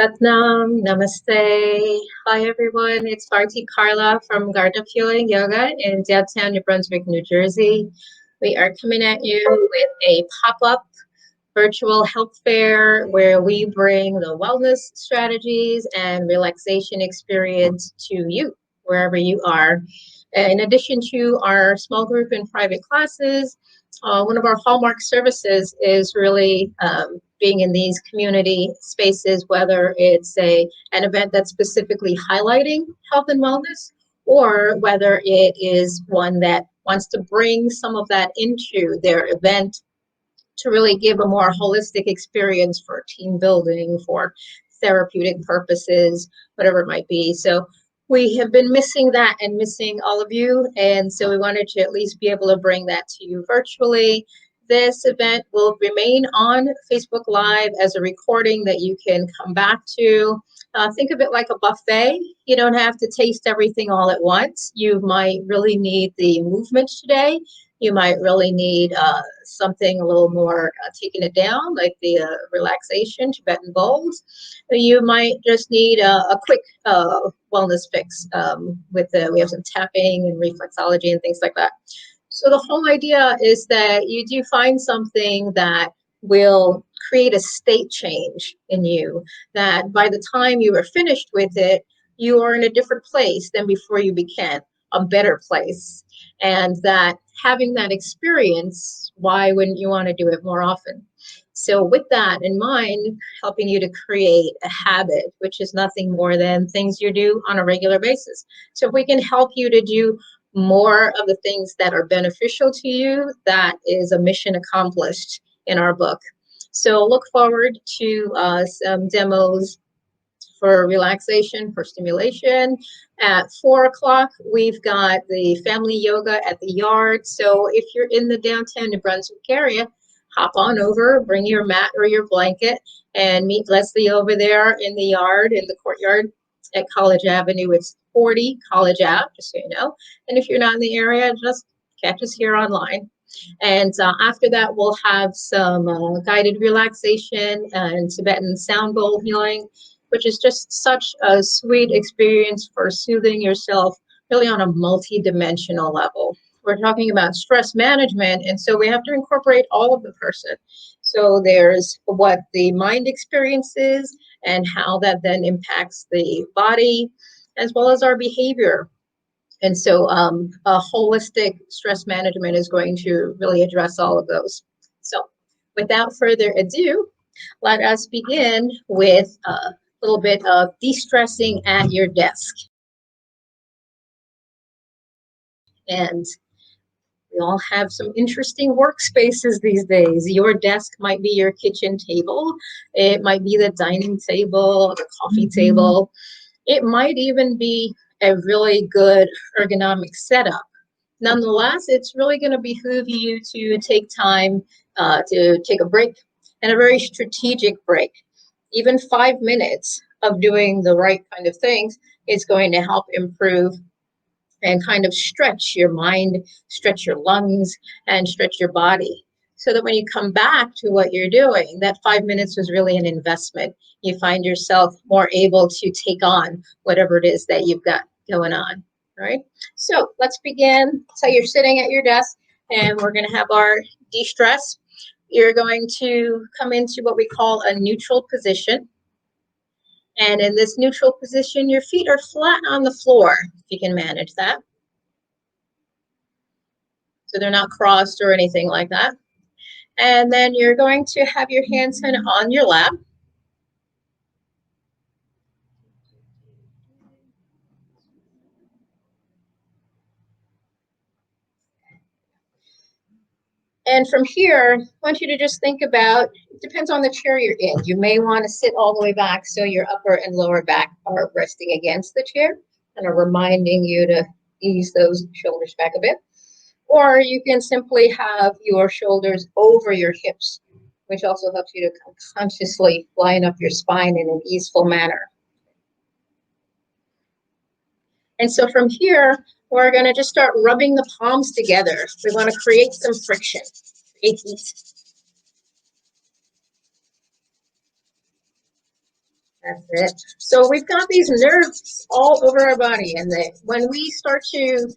Satnam, Namaste. Hi, everyone. It's Bharti Carla from Garden of Healing Yoga in downtown New Brunswick, New Jersey. We are coming at you with a pop-up virtual health fair where we bring the wellness strategies and relaxation experience to you, wherever you are. In addition to our small group and private classes, one of our hallmark services is really being in these community spaces, whether it's an event that's specifically highlighting health and wellness, or whether it is one that wants to bring some of that into their event to really give a more holistic experience for team building, for therapeutic purposes, whatever it might be. So we have been missing that and missing all of you. And so we wanted to at least be able to bring that to you virtually. This event will remain on Facebook Live as a recording that you can come back to. Think of it like a buffet. You don't have to taste everything all at once. You might really need the movement today. You might really need something a little more taking it down, like the relaxation, Tibetan bowls. You might just need a quick wellness fix we have some tapping and reflexology and things like that. So the whole idea is that you do find something that will create a state change in you, that by the time you are finished with it, you are in a different place than before you began, a better place. And that having that experience, why wouldn't you want to do it more often? So with that in mind, helping you to create a habit, which is nothing more than things you do on a regular basis. So if we can help you to do more of the things that are beneficial to you, that is a mission accomplished in our book. So look forward to some demos for relaxation, for stimulation. At 4 o'clock, we've got the family yoga at the yard. So if you're in the downtown New Brunswick area, hop on over, bring your mat or your blanket, and meet Leslie over there in the yard, in the courtyard at College Avenue. It's 40 College Ave, just so you know. And if you're not in the area, just catch us here online. And after that, we'll have some guided relaxation and Tibetan sound bowl healing, which is just such a sweet experience for soothing yourself really on a multi-dimensional level. We're talking about stress management, and so we have to incorporate all of the person. So there's what the mind experiences and how that then impacts the body, as well as our behavior. And so a holistic stress management is going to really address all of those. So without further ado, let us begin with a little bit of de-stressing at your desk. And we all have some interesting workspaces these days. Your desk might be your kitchen table. It might be the dining table, the coffee table. It might even be a really good ergonomic setup. Nonetheless, it's really going to behoove you to take time to take a break, and a very strategic break. Even 5 minutes of doing the right kind of things is going to help improve and kind of stretch your mind, stretch your lungs, and stretch your body. So that when you come back to what you're doing, that 5 minutes was really an investment. You find yourself more able to take on whatever it is that you've got going on. All right, so let's begin. So you're sitting at your desk, and we're going to have our de-stress. You're going to come into what we call a neutral position. And in this neutral position, your feet are flat on the floor, if you can manage that. So they're not crossed or anything like that. And then you're going to have your hands kind of on your lap. And from here, I want you to just think about, it depends on the chair you're in. You may want to sit all the way back so your upper and lower back are resting against the chair and are reminding you to ease those shoulders back a bit. Or you can simply have your shoulders over your hips, which also helps you to consciously line up your spine in an easeful manner. And so from here, we're going to just start rubbing the palms together. We want to create some friction, create heat. That's it. So we've got these nerves all over our body, and when we start to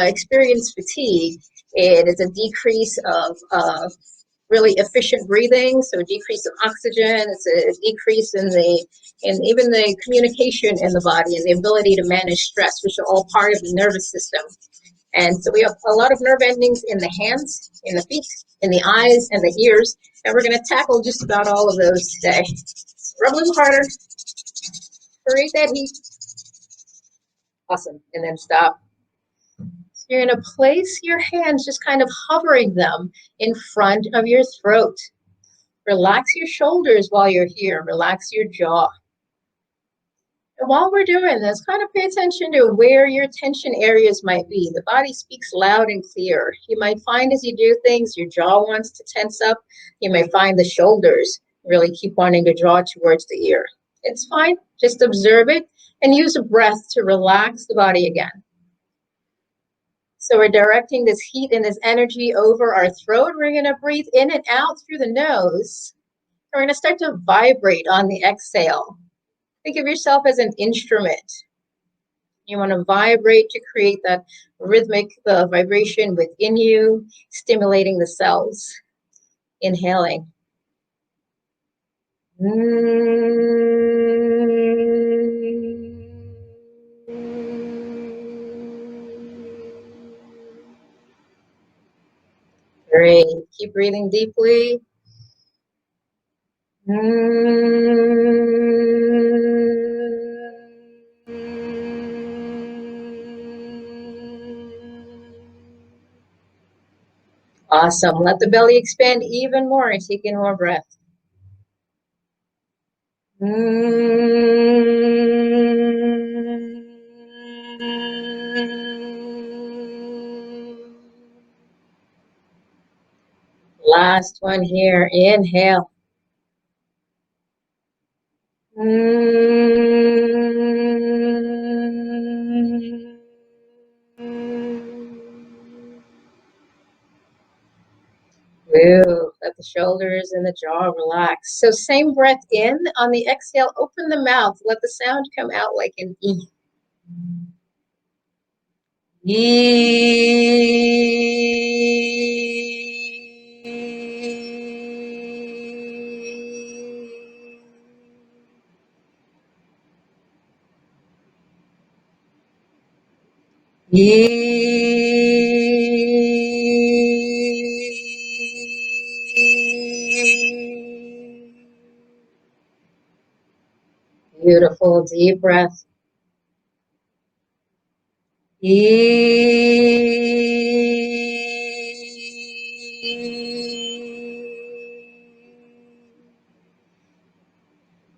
experience fatigue, it is a decrease of really efficient breathing, so a decrease of oxygen. It's a decrease in even the communication in the body and the ability to manage stress, which are all part of the nervous system. And so we have a lot of nerve endings in the hands, in the feet, in the eyes, and the ears. And we're going to tackle just about all of those today. Rub a little harder. Create that heat. Awesome. And then stop. So you're going to place your hands, just kind of hovering them in front of your throat. Relax your shoulders while you're here. Relax your jaw. And while we're doing this, kind of pay attention to where your tension areas might be. The body speaks loud and clear. You might find as you do things, your jaw wants to tense up. You may find the shoulders really keep wanting to draw towards the ear. It's fine. Just observe it and use a breath to relax the body again. So we're directing this heat and this energy over our throat. We're going to breathe in and out through the nose. We're going to start to vibrate on the exhale. Think of yourself as an instrument. You want to vibrate to create that rhythmic vibration within you, stimulating the cells. Inhaling. Great. Keep breathing deeply. Awesome. Let the belly expand even more and take in more breath. Last one here. Inhale. Woo. Let the shoulders and the jaw relax. So same breath in. On the exhale, open the mouth. Let the sound come out like an E. Beautiful, deep breath.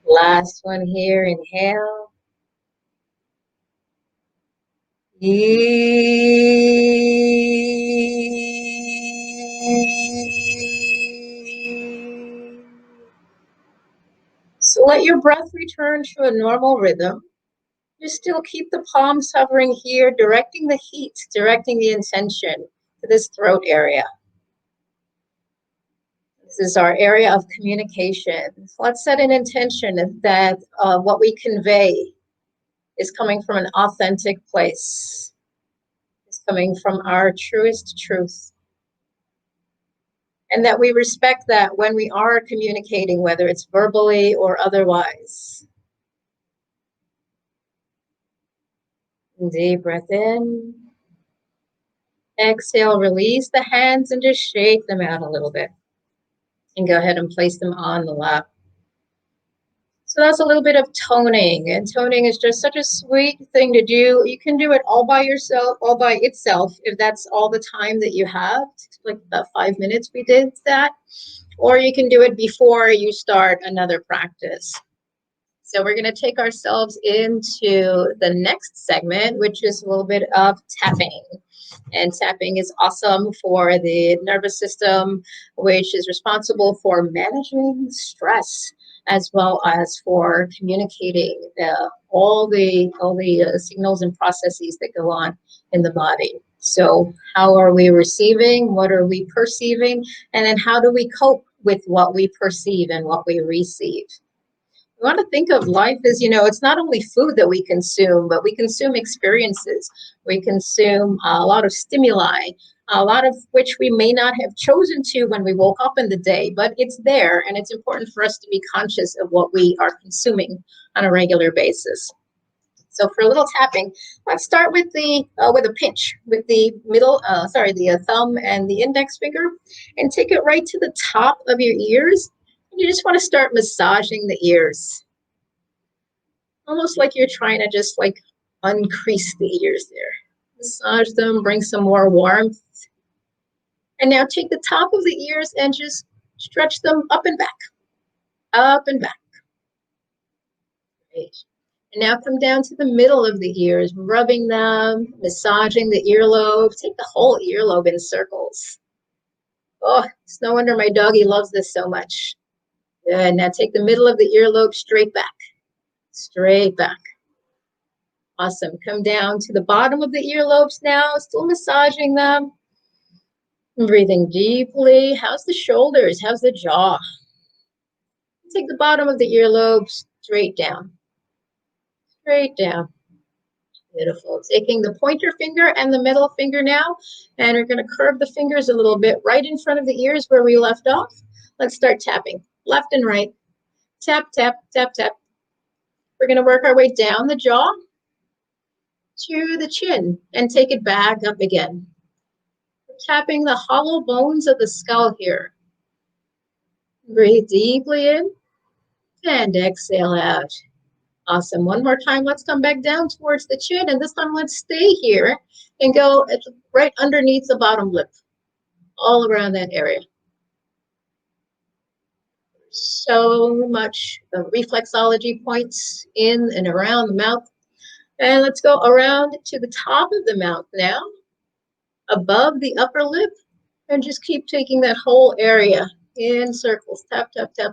Last one here, inhale. So let your breath return to a normal rhythm. You still keep the palms hovering here, directing the heat, directing the intention to this throat area. This is our area of communication. So let's set an intention that what we convey is coming from an authentic place. It's coming from our truest truth. And that we respect that when we are communicating, whether it's verbally or otherwise. Deep breath in. Exhale, release the hands and just shake them out a little bit. And go ahead and place them on the lap. So that's a little bit of toning, and toning is just such a sweet thing to do. You can do it all by yourself, all by itself, if that's all the time that you have, like about 5 minutes we did that, or you can do it before you start another practice. So we're going to take ourselves into the next segment, which is a little bit of tapping. And tapping is awesome for the nervous system, which is responsible for managing stress, as well as for communicating all the signals and processes that go on in the body. So how are we receiving? What are we perceiving? And then how do we cope with what we perceive and what we receive? We want to think of life as, it's not only food that we consume, but we consume experiences. We consume a lot of stimuli, a lot of which we may not have chosen to when we woke up in the day, but it's there, and it's important for us to be conscious of what we are consuming on a regular basis. So for a little tapping, let's start with with a pinch with the the thumb and the index finger, and take it right to the top of your ears. And you just want to start massaging the ears, almost like you're trying to just like uncrease the ears there. Massage them, bring some more warmth. And now take the top of the ears and just stretch them up and back, up and back. Great. And now come down to the middle of the ears, rubbing them, massaging the earlobe. Take the whole earlobe in circles. Oh, it's no wonder my doggy loves this so much. Good. Now take the middle of the earlobe straight back. Straight back. Awesome. Come down to the bottom of the earlobes now, still massaging them. Breathing deeply. How's the shoulders? How's the jaw? Take the bottom of the earlobes straight down. Straight down. Beautiful. Taking the pointer finger and the middle finger now, and we're going to curve the fingers a little bit right in front of the ears where we left off. Let's start tapping. Left and right. Tap, tap, tap, tap. We're going to work our way down the jaw to the chin and take it back up again. We're tapping the hollow bones of the skull here. Breathe deeply in and exhale out. Awesome. One more time. Let's come back down towards the chin, and this time let's stay here and go right underneath the bottom lip, all around that area. So much reflexology points in and around the mouth. And let's go around to the top of the mouth now, above the upper lip, and just keep taking that whole area in circles. Tap, tap, tap.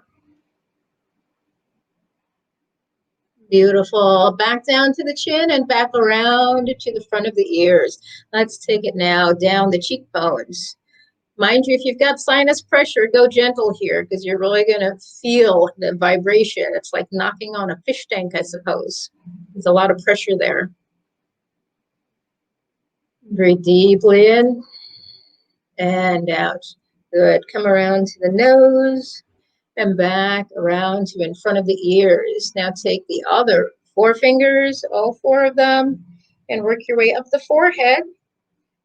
Beautiful. Back down to the chin and back around to the front of the ears. Let's take it now down the cheekbones. Mind you, if you've got sinus pressure, go gentle here because you're really going to feel the vibration. It's like knocking on a fish tank, I suppose. There's a lot of pressure there. Breathe deeply in and out. Good. Come around to the nose and back around to in front of the ears. Now take the other 4 fingers, all 4 of them, and work your way up the forehead.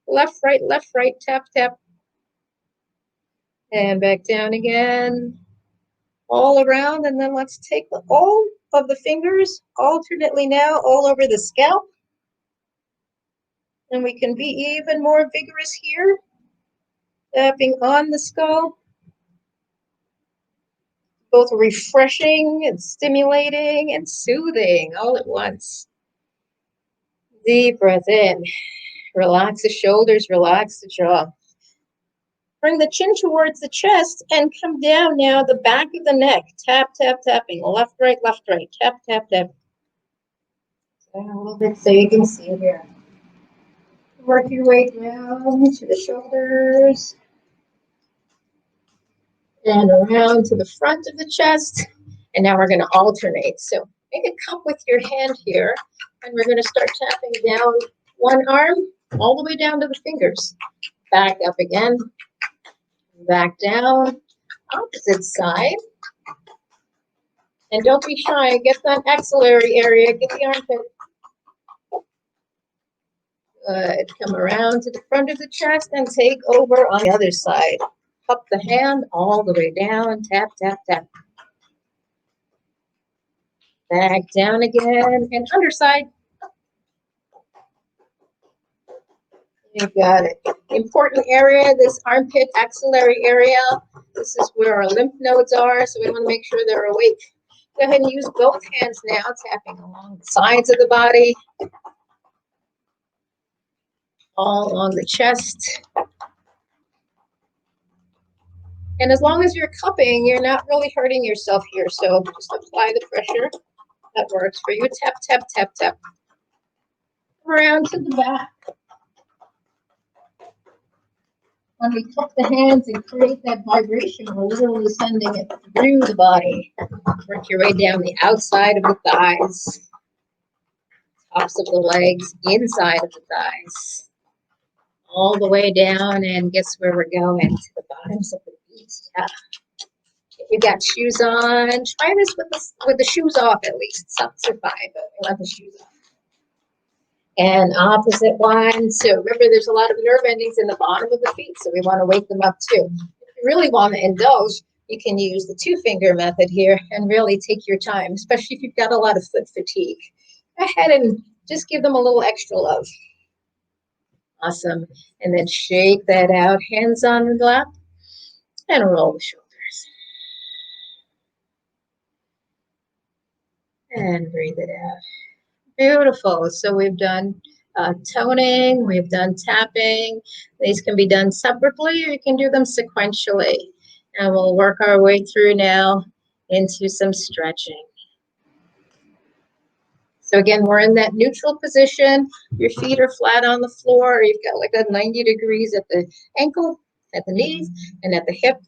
Left, right, tap, tap. And back down again, all around. And then let's take all of the fingers alternately now all over the scalp. And we can be even more vigorous here, tapping on the skull. Both refreshing and stimulating and soothing all at once. Deep breath in. Relax the shoulders, relax the jaw. Bring the chin towards the chest and come down now the back of the neck. Tap, tap, tapping. Left, right, tap, tap, tap. A little bit so you can see here. Work your way down to the shoulders and around to the front of the chest. And now we're going to alternate. So make a cup with your hand here, and we're going to start tapping down one arm all the way down to the fingers. Back up again. Back down. Opposite side. And don't be shy. Get that axillary area. Get the armpit. Good. Come around to the front of the chest and take over on the other side. Cup the hand all the way down. Tap, tap, tap. Back down again. And underside. You got it. Important area, this armpit axillary area. This is where our lymph nodes are, so we want to make sure they're awake. Go ahead and use both hands now, tapping along the sides of the body, all along the chest. And as long as you're cupping, you're not really hurting yourself here, so just apply the pressure that works for you. Tap, tap, tap, tap. Around to the back. When we cup the hands and create that vibration, we're literally sending it through the body. Work your way down the outside of the thighs, tops of the legs, inside of the thighs, all the way down, and guess where we're going? To the bottoms of the feet. Yeah. If you got shoes on, try this with the shoes off at least. Socks are fine, but we want the shoes off. And opposite one. So remember, there's a lot of nerve endings in the bottom of the feet, so we want to wake them up too. If you really want to indulge, you can use the 2-finger method here and really take your time, especially if you've got a lot of foot fatigue. Go ahead and just give them a little extra love. Awesome. And then shake that out, hands on the lap, and roll the shoulders. And breathe it out. Beautiful. So we've done toning, we've done tapping. These can be done separately, or you can do them sequentially. And we'll work our way through now into some stretching. So again, we're in that neutral position. Your feet are flat on the floor. You've got like a 90 degrees at the ankle, at the knees, and at the hip,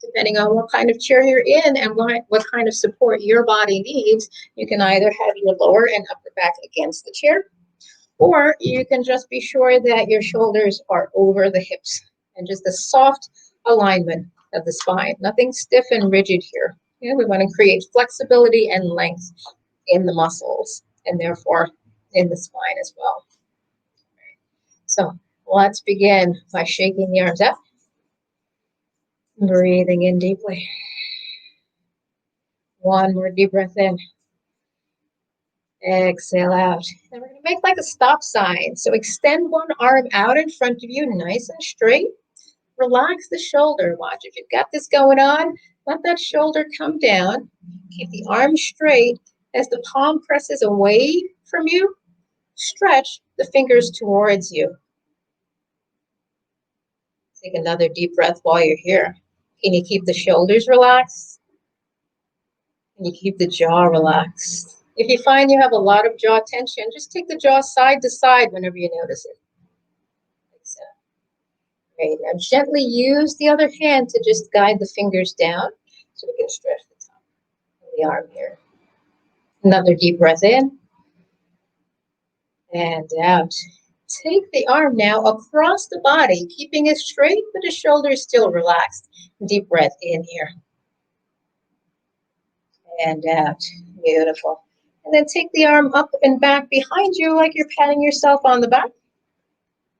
depending on what kind of chair you're in and what kind of support your body needs. You can either have your lower and upper back against the chair, or you can just be sure that your shoulders are over the hips and just a soft alignment of the spine. Nothing stiff and rigid here. Yeah, we want to create flexibility and length in the muscles and therefore in the spine as well. So let's begin by shaking the arms out, breathing in deeply. One more deep breath in. Exhale out. And we're going to make like a stop sign. So extend one arm out in front of you, nice and straight. Relax the shoulder. Watch, if you've got this going on, let that shoulder come down. Keep the arm straight. As the palm presses away from you, stretch the fingers towards you. Take another deep breath while you're here. Can you keep the shoulders relaxed? Can you keep the jaw relaxed? If you find you have a lot of jaw tension, just take the jaw side to side whenever you notice it. Like so. Great. Now gently use the other hand to just guide the fingers down so we can stretch the top of the arm here. Another deep breath in and out. Take the arm now across the body, keeping it straight, but the shoulders still relaxed. Deep breath in here. And out. Beautiful. And then take the arm up and back behind you like you're patting yourself on the back.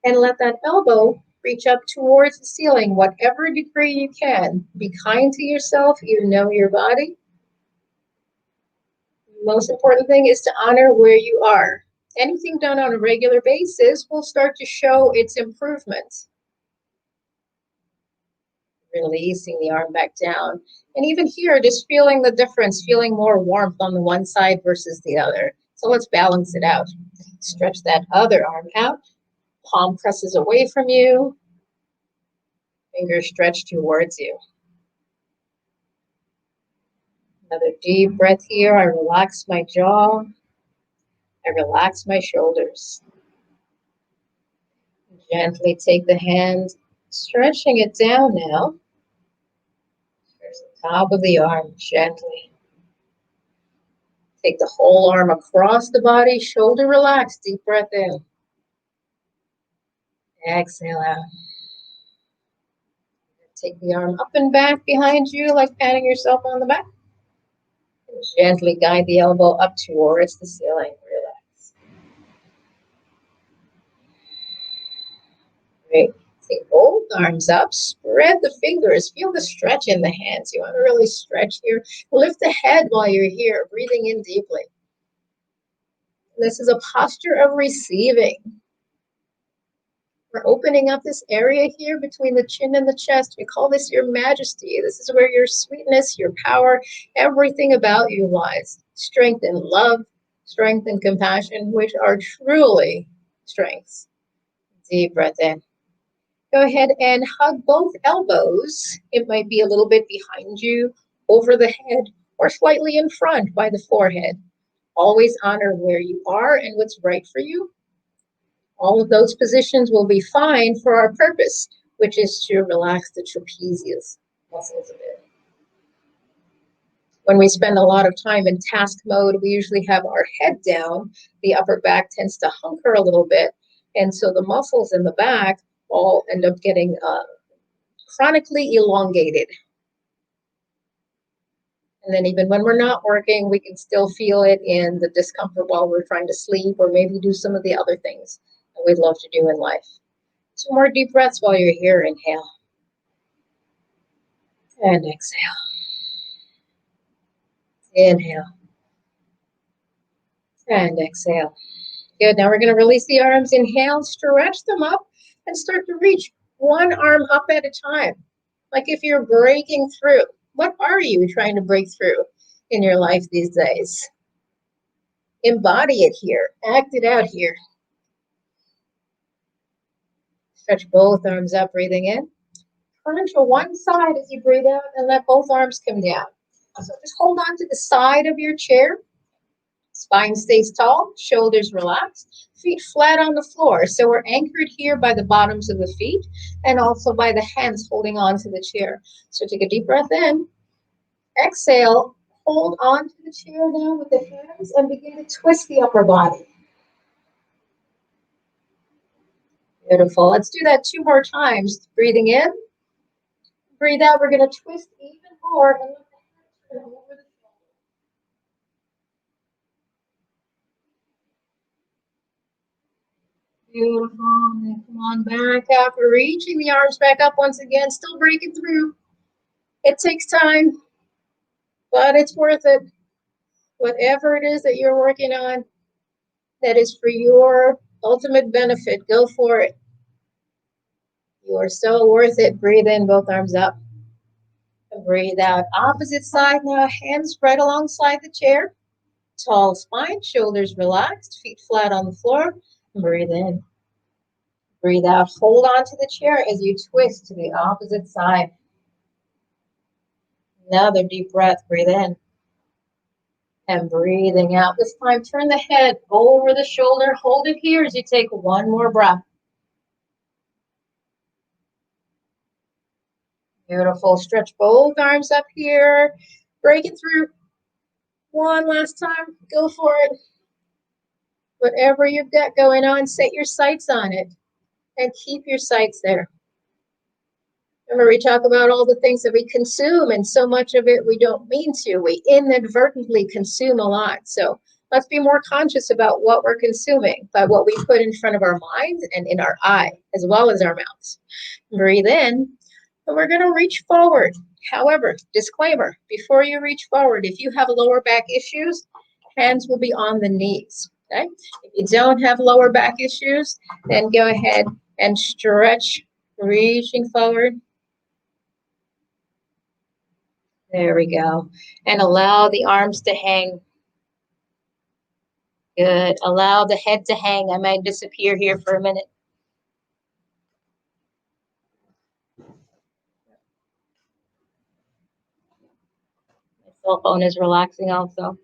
And let that elbow reach up towards the ceiling, whatever degree you can. Be kind to yourself. You know your body. The most important thing is to honor where you are. Anything done on a regular basis will start to show its improvement. Releasing the arm back down. And even here, just feeling the difference, feeling more warmth on the one side versus the other. So let's balance it out. Stretch that other arm out. Palm presses away from you. Fingers stretch towards you. Another deep breath here. I relax my jaw. I relax my shoulders. Gently take the hand, stretching it down now. There's the top of the arm, gently. Take the whole arm across the body, shoulder relaxed, deep breath in. Exhale out. Take the arm up and back behind you, like patting yourself on the back. And gently guide the elbow up towards the ceiling. Relax. Great. Take both arms up, spread the fingers, feel the stretch in the hands. You want to really stretch here. Lift the head while you're here, breathing in deeply. This is a posture of receiving. We're opening up this area here between the chin and the chest. We call this your majesty. This is where your sweetness, your power, everything about you lies. Strength and love, strength and compassion, which are truly strengths. Deep breath in. Go ahead and hug both elbows. It might be a little bit behind you, over the head, or slightly in front by the forehead. Always honor where you are and what's right for you. All of those positions will be fine for our purpose. which is to relax the trapezius muscles a bit. When we spend a lot of time in task mode, we usually have our head down. The upper back tends to hunker a little bit. And so the muscles in the back all end up getting chronically elongated. And then even when we're not working, we can still feel it in the discomfort while we're trying to sleep or maybe do some of the other things that we'd love to do in life. 2 more deep breaths while you're here. Inhale. And exhale. Inhale. And exhale. Good. Now we're going to release the arms. Inhale, stretch them up, and start to reach one arm up at a time. Like if you're breaking through. What are you trying to break through in your life these days? Embody it here. Act it out here. Stretch both arms up, breathing in. Turn to one side as you breathe out and let both arms come down. So just hold on to the side of your chair. Spine stays tall, shoulders relaxed, feet flat on the floor. So we're anchored here by the bottoms of the feet and also by the hands holding on to the chair. So take a deep breath in. Exhale, hold on to the chair now with the hands and begin to twist the upper body. Beautiful. Let's do that 2 more times. Breathing in. Breathe out. We're going to twist even more and let the hands turn over the Beautiful. And come on back up. We're reaching the arms back up once again. Still breaking through. It takes time, but it's worth it. Whatever it is that you're working on that is for your ultimate benefit, go for it. You are so worth it. Breathe in, both arms up. And breathe out. Opposite side now, hands spread alongside the chair. Tall spine, shoulders relaxed, feet flat on the floor. Breathe in. Breathe out. Hold on to the chair as you twist to the opposite side. Another deep breath. Breathe in. And breathing out. This time, turn the head over the shoulder. Hold it here as you take one more breath. Beautiful. Stretch both arms up here. Break it through. One last time. Go for it. Whatever you've got going on, set your sights on it and keep your sights there. Remember, we talk about all the things that we consume, and so much of it we don't mean to. We inadvertently consume a lot. So let's be more conscious about what we're consuming by what we put in front of our minds and in our eye, as well as our mouths. Breathe in, and we're going to reach forward. However, disclaimer, before you reach forward, if you have lower back issues, hands will be on the knees. Okay? If you don't have lower back issues, then go ahead and stretch, reaching forward. There we go. And allow the arms to hang. Good. Allow the head to hang. I might disappear here for a minute. My cell phone is relaxing also.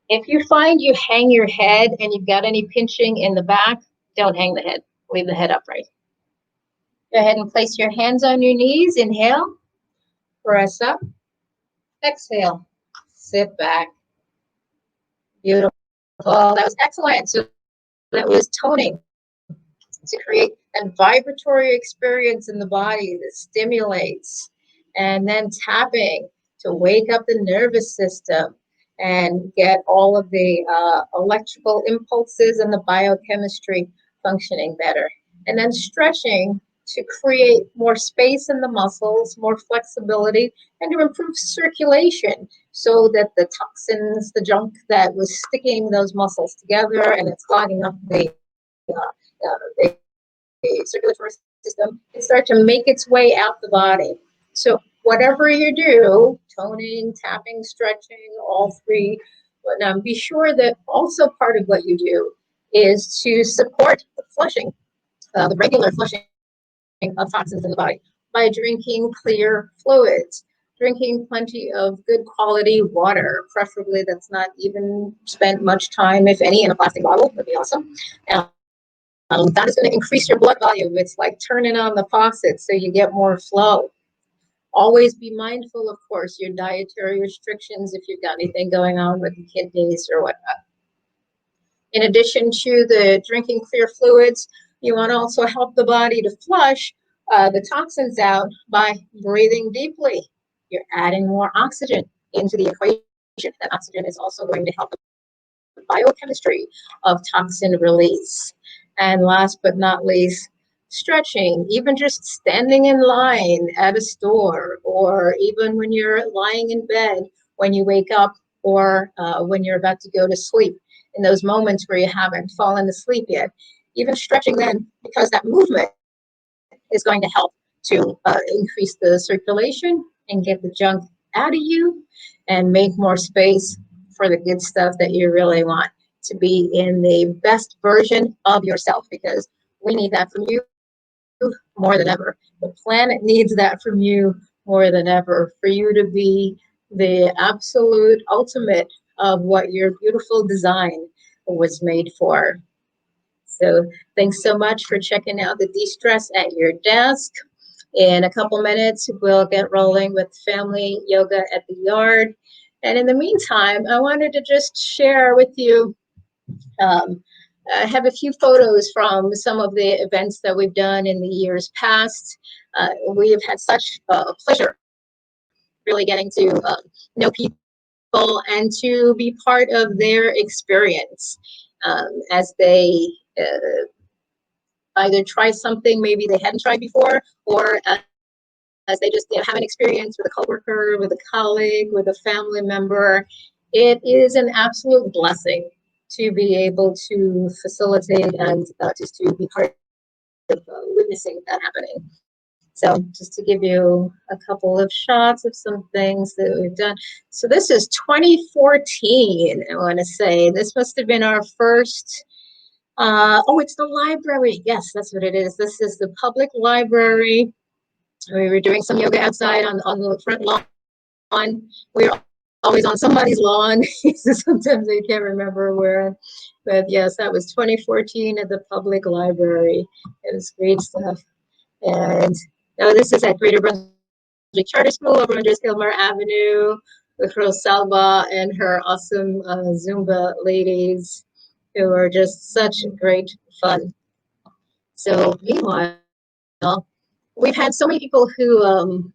If you find you hang your head and you've got any pinching in the back, don't hang the head. Leave the head upright. Go ahead and place your hands on your knees. Inhale. Press up. Exhale. Sit back. Beautiful. That was excellent. So that was toning to create a vibratory experience in the body that stimulates, and then tapping to wake up the nervous system and get all of the electrical impulses and the biochemistry functioning better. And then stretching to create more space in the muscles, more flexibility, and to improve circulation so that the toxins, the junk that was sticking those muscles together and it's clogging up the circulatory system, can start to make its way out the body. So whatever you do, toning, tapping, stretching, all three, but be sure that also part of what you do is to support the flushing, the regular flushing of toxins in the body by drinking clear fluids, drinking plenty of good quality water, preferably that's not even spent much time, if any, in a plastic bottle would be awesome. That is going to increase your blood volume. It's like turning on the faucet so you get more flow. Always be mindful, of course, your dietary restrictions if you've got anything going on with the kidneys or whatnot. In addition to the drinking clear fluids, you want to also help the body to flush the toxins out by breathing deeply. You're adding more oxygen into the equation. That oxygen is also going to help the biochemistry of toxin release. And last but not least, stretching, even just standing in line at a store, or even when you're lying in bed, when you wake up, or when you're about to go to sleep, in those moments where you haven't fallen asleep yet. Even stretching then, because that movement is going to help to increase the circulation and get the junk out of you and make more space for the good stuff that you really want to be in the best version of yourself, because we need that from you more than ever. The planet needs that from you more than ever, for you to be the absolute ultimate of what your beautiful design was made for. So thanks so much for checking out the De-Stress at Your Desk. In a couple minutes, we'll get rolling with family yoga at the yard. And in the meantime, I wanted to just share with you, I have a few photos from some of the events that we've done in the years past. We have had such a pleasure really getting to know people and to be part of their experience as they either try something maybe they hadn't tried before, or as they just have an experience with a coworker, with a colleague, with a family member. It is an absolute blessing to be able to facilitate and just to be part of witnessing that happening. So just to give you a couple of shots of some things that we've done. So this is 2014, I want to say. This must have been our first, oh, it's the library. Yes, that's what it is. This is the public library. We were doing some yoga outside on the front lawn. We were always on somebody's lawn. So sometimes I can't remember where. But yes, that was 2014 at the public library. It was great stuff. And now this is at Greater Brunswick Charter School over on Gilmore Avenue with Rosalba and her awesome Zumba ladies, who are just such great fun. So meanwhile, we've had so many people who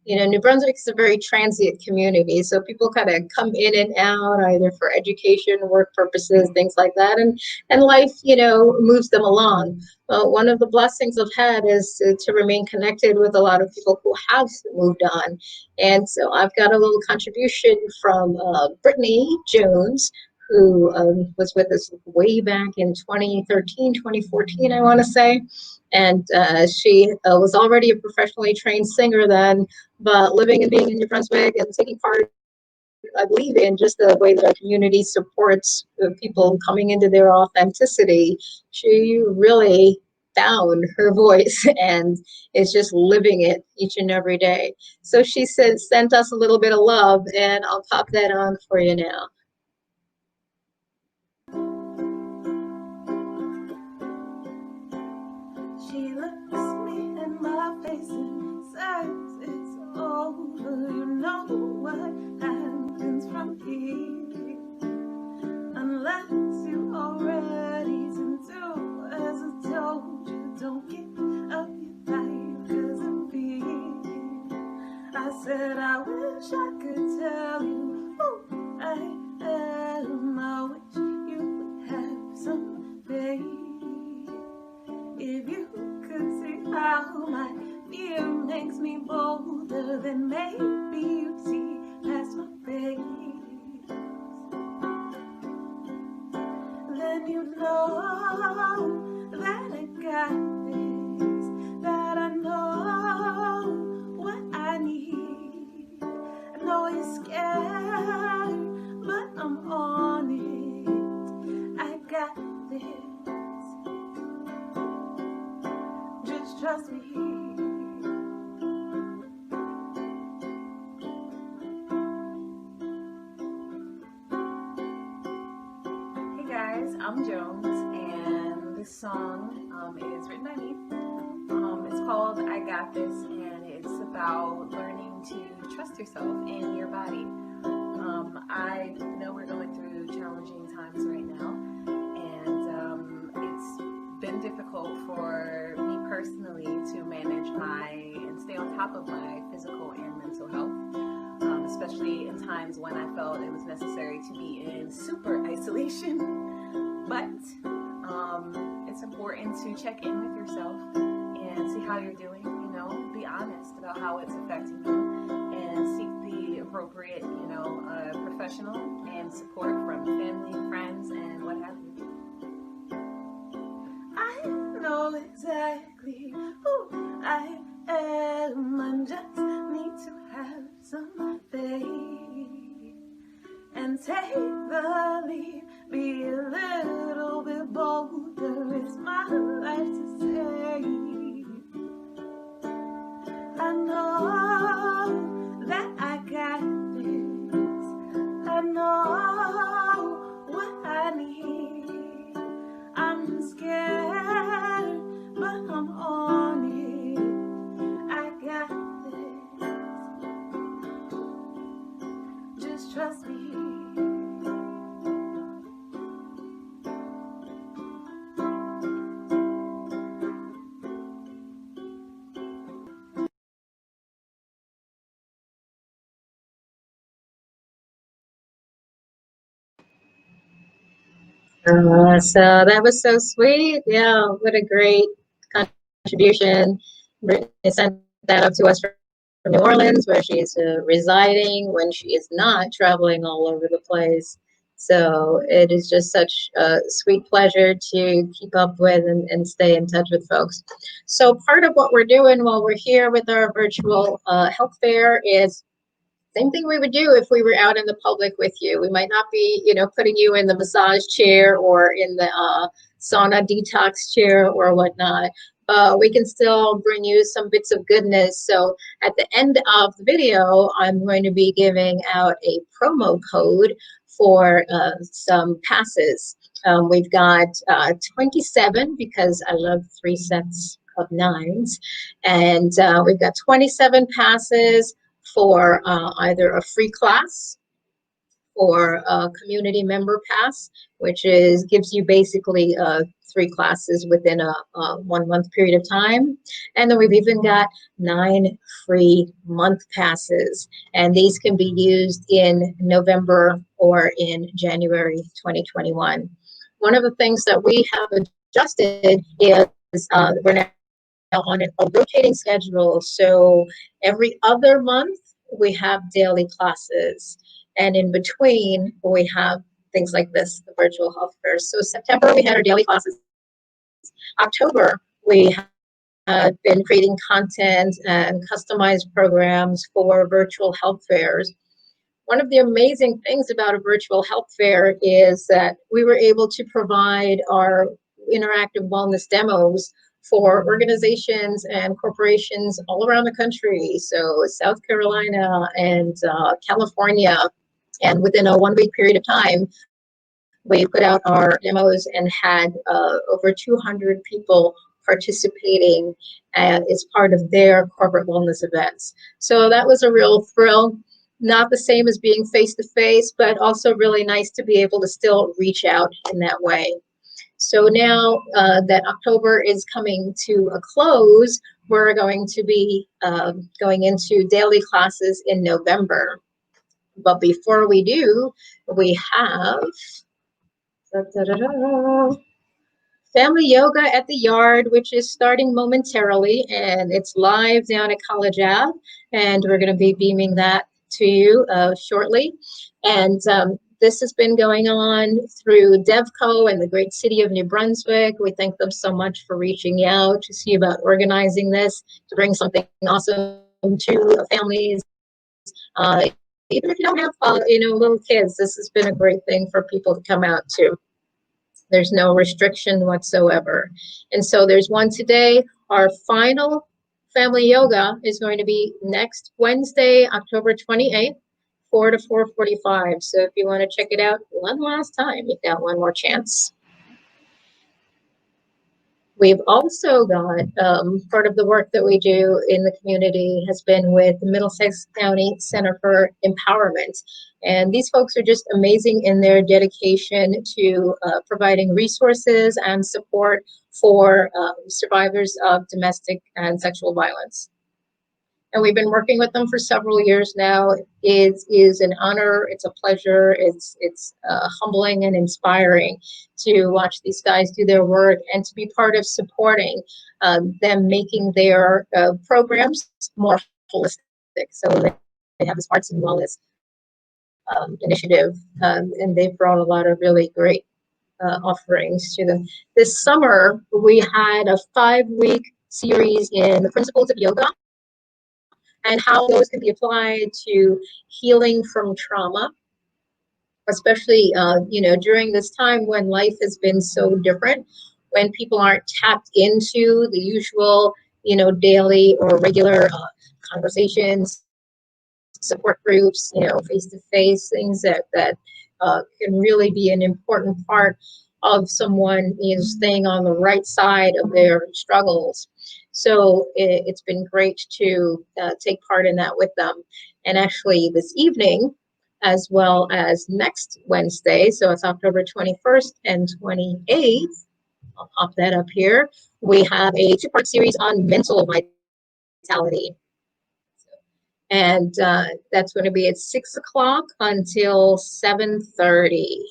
New Brunswick is a very transient community, so people kind of come in and out either for education, work purposes, things like that, and life, moves them along. But one of the blessings I've had is to remain connected with a lot of people who have moved on, and so I've got a little contribution from Brittany Jones, who was with us way back in 2013, 2014, I want to say. And she was already a professionally trained singer then, but living and being in New Brunswick and taking part, I believe, in just the way that our community supports people coming into their authenticity, she really found her voice and is just living it each and every day. So she sent us a little bit of love, and I'll pop that on for you now. She looks me in my face and says it's over. You know what happens from here, unless you are ready to do as I told you. Don't give up your life 'cause of fear. I said I wish I could tell you who I am. I wish you would have some faith. If you could see how my fear makes me bolder, then maybe you'd see past my face. Then you'd know that I got this, that I know what I need. I know you're scared, but I'm on it. I got this. Just trust me. song is written by me. It's called I Got This, and it's about learning to trust yourself and your body. I know we're going through challenging times right now, and it's been difficult for me personally to manage and stay on top of my physical and mental health, especially in times when I felt it was necessary to be in super isolation. But it's important to check in with yourself and see how you're doing. Be honest about how it's affecting you, and seek the appropriate, professional and support from family, friends, and what have you. I know exactly who I am. I just need to have some faith and take the lead. Be a little bit bolder. It's my life to say. I know that I got this. I know what I need. I'm scared, but I'm on it. I got this. Just trust me. So that was so sweet. Yeah, what a great contribution. Brittany sent that up to us from New Orleans, where she's residing when she is not traveling all over the place. So it is just such a sweet pleasure to keep up with and stay in touch with folks. So part of what we're doing while we're here with our virtual health fair is same thing we would do if we were out in the public with you. We might not be, putting you in the massage chair or in the sauna detox chair or whatnot. We can still bring you some bits of goodness. So at the end of the video, I'm going to be giving out a promo code for some passes. We've got 27 because I love 3 sets of 9s. And we've got 27 passes for either a free class or a community member pass, which gives you basically 3 classes within a 1 month period of time. And then we've even got 9 free month passes, and these can be used in November or in January 2021. One of the things that we have adjusted is we're now on a rotating schedule. So every other month we have daily classes, and in between we have things like this, the virtual health fair. So September we had our daily classes. October we had been creating content and customized programs for virtual health fairs. One of the amazing things about a virtual health fair is that we were able to provide our interactive wellness demos for organizations and corporations all around the country. So South Carolina and California. And within a 1 week period of time, we put out our demos and had over 200 people participating as part of their corporate wellness events. So that was a real thrill. Not the same as being face to face, but also really nice to be able to still reach out in that way. So now that October is coming to a close, we're going to be going into daily classes in November. But before we do, we have family yoga at the yard, which is starting momentarily, and it's live down at College Ave, and we're going to be beaming that to you shortly. And this has been going on through DevCo and the great city of New Brunswick. We thank them so much for reaching out to see about organizing this, to bring something awesome to families. Even if you don't have, little kids, this has been a great thing for people to come out to. There's no restriction whatsoever. And so there's one today. Our final family yoga is going to be next Wednesday, October 28th, 4 to 4:45. So if you want to check it out one last time, you've got one more chance. We've also got part of the work that we do in the community has been with the Middlesex County Center for Empowerment. And these folks are just amazing in their dedication to providing resources and support for survivors of domestic and sexual violence. And we've been working with them for several years now. It is an honor. It's a pleasure. It's humbling and inspiring to watch these guys do their work and to be part of supporting them making their programs more holistic. So they have this arts and wellness initiative, and they've brought a lot of really great offerings to them. This summer, we had a 5-week series in the principles of yoga and how those can be applied to healing from trauma, especially during this time when life has been so different, when people aren't tapped into the usual daily or regular conversations, support groups, face-to-face things that can really be an important part of someone staying on the right side of their struggles. So it's been great to take part in that with them. And actually this evening, as well as next Wednesday, so it's October 21st and 28th, I'll pop that up here, we have a 2-part series on mental vitality. And that's going to be at 6 o'clock until 7:30.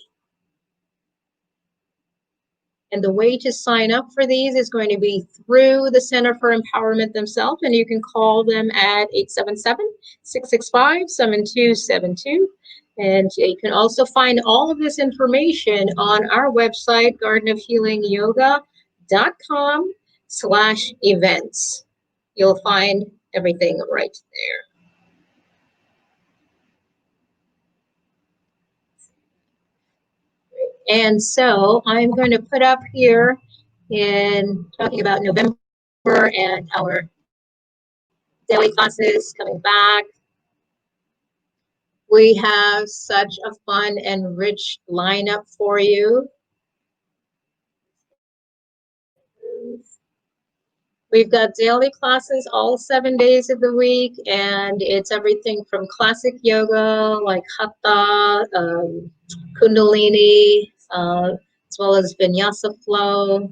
And the way to sign up for these is going to be through the Center for Empowerment themselves, and you can call them at 877-665-7272. And you can also find all of this information on our website, gardenofhealingyoga.com/events. You'll find everything right there. And so I'm going to put up here in talking about November and our daily classes coming back. We have such a fun and rich lineup for you. We've got daily classes all 7 days of the week, and it's everything from classic yoga like hatha, kundalini, as well as vinyasa flow.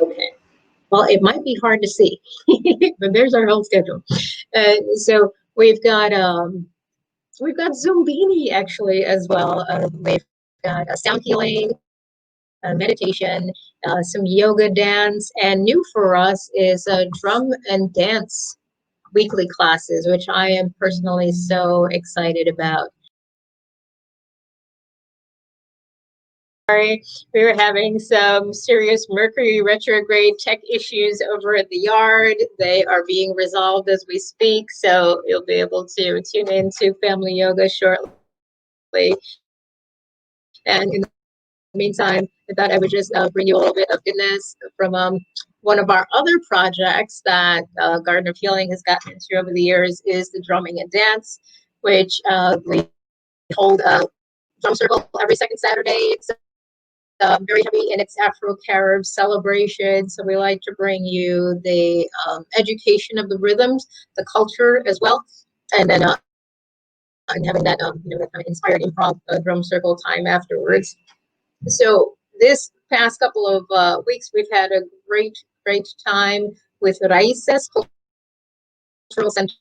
Okay. Well, it might be hard to see, but there's our whole schedule. So we've got Zumbini actually as well. We've got sound healing, meditation, some yoga dance, and new for us is drum and dance weekly classes, which I am personally so excited about. Sorry, we were having some serious Mercury retrograde tech issues over at the yard. They are being resolved as we speak, so you'll be able to tune into Family Yoga shortly. And in the meantime, I thought I would just bring you a little bit of goodness from one of our other projects that Garden of Healing has gotten into over the years is the drumming and dance, which we hold a drum circle every second Saturday. It's very heavy in its Afro-Carib celebration. So we like to bring you the education of the rhythms, the culture as well, and then and having that that kind of inspired improv drum circle time afterwards. So this past couple of weeks, we've had a great time with Raices Cultural Center,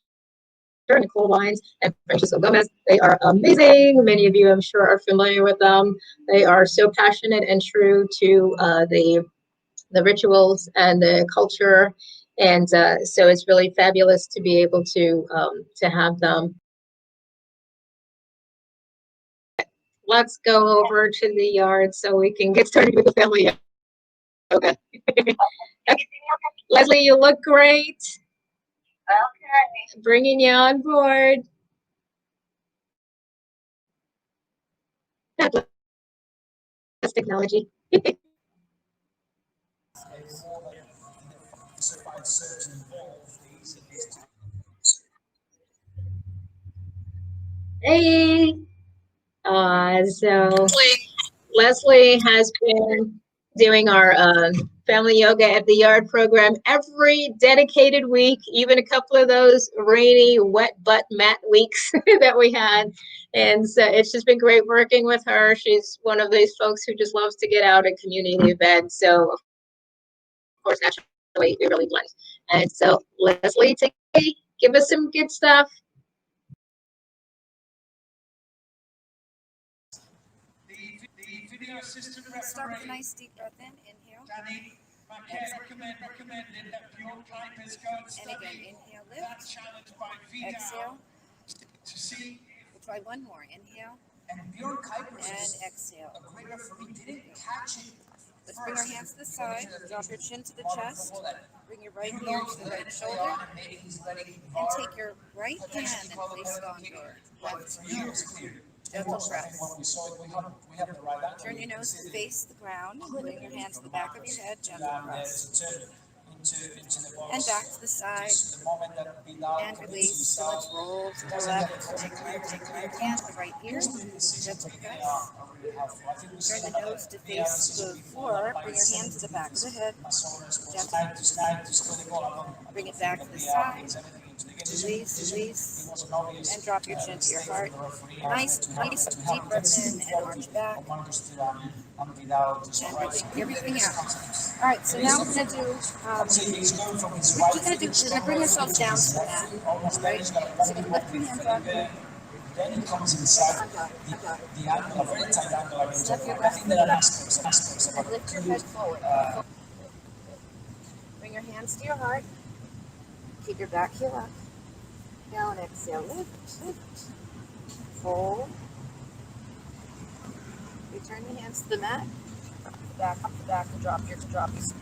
Nicole Wines and Francisco Gomez. They are amazing. Many of you, I'm sure, are familiar with them. They are so passionate and true to the rituals and the culture, and so it's really fabulous to be able to have them. Let's go over to the yard so we can get started with the family yoga. Leslie, you look great. Okay. Bringing you on board. That's technology. Hey. So Leslie has been doing our family yoga at the yard program every dedicated week, even a couple of those rainy, wet butt mat weeks that we had. And so it's just been great working with her. She's one of these folks who just loves to get out at community events. So, of course, naturally, we really blend. And so, Leslie, take it away. Give us some good stuff. The video assistant referee. Start with a nice deep breath in. Inhale. Danny, recommended that pure climbers go and study. And again, inhale, lift. That challenge by video. Exhale. To see. We'll try one more. Inhale. And Bjorn Kuipers and exhale. A great referee didn't catch it. Let's bring our hands to the side. Drop your chin to the chest. Bring your right ear to the right shoulder. And take your right hand and place it on your left knee. Gentle press. Turn your nose to face the ground. Bring your hands to the back of your head. Gentle press. And back to the side. And release. So let's roll to the left. Take the right hand to the right ear. Gentle press. Turn the nose to face the floor. Bring your hand to the back of the head. Gentle. Bring it back to the side. Release, and drop your chin to your heart. Nice, deep breath in and arch back. And breathing everything out. All right, so now we're going to do, we're going to bring ourselves down to the mat. All right, so you're going to lift your hands up. Then it comes inside the angle, a very tight angle. I think there are aspects of it. Lift your head forward. Bring your hands to your heart. Keep your back heel up. Inhale and exhale. Lift. Fold. Return the hands to the mat. Up the back, and drop your.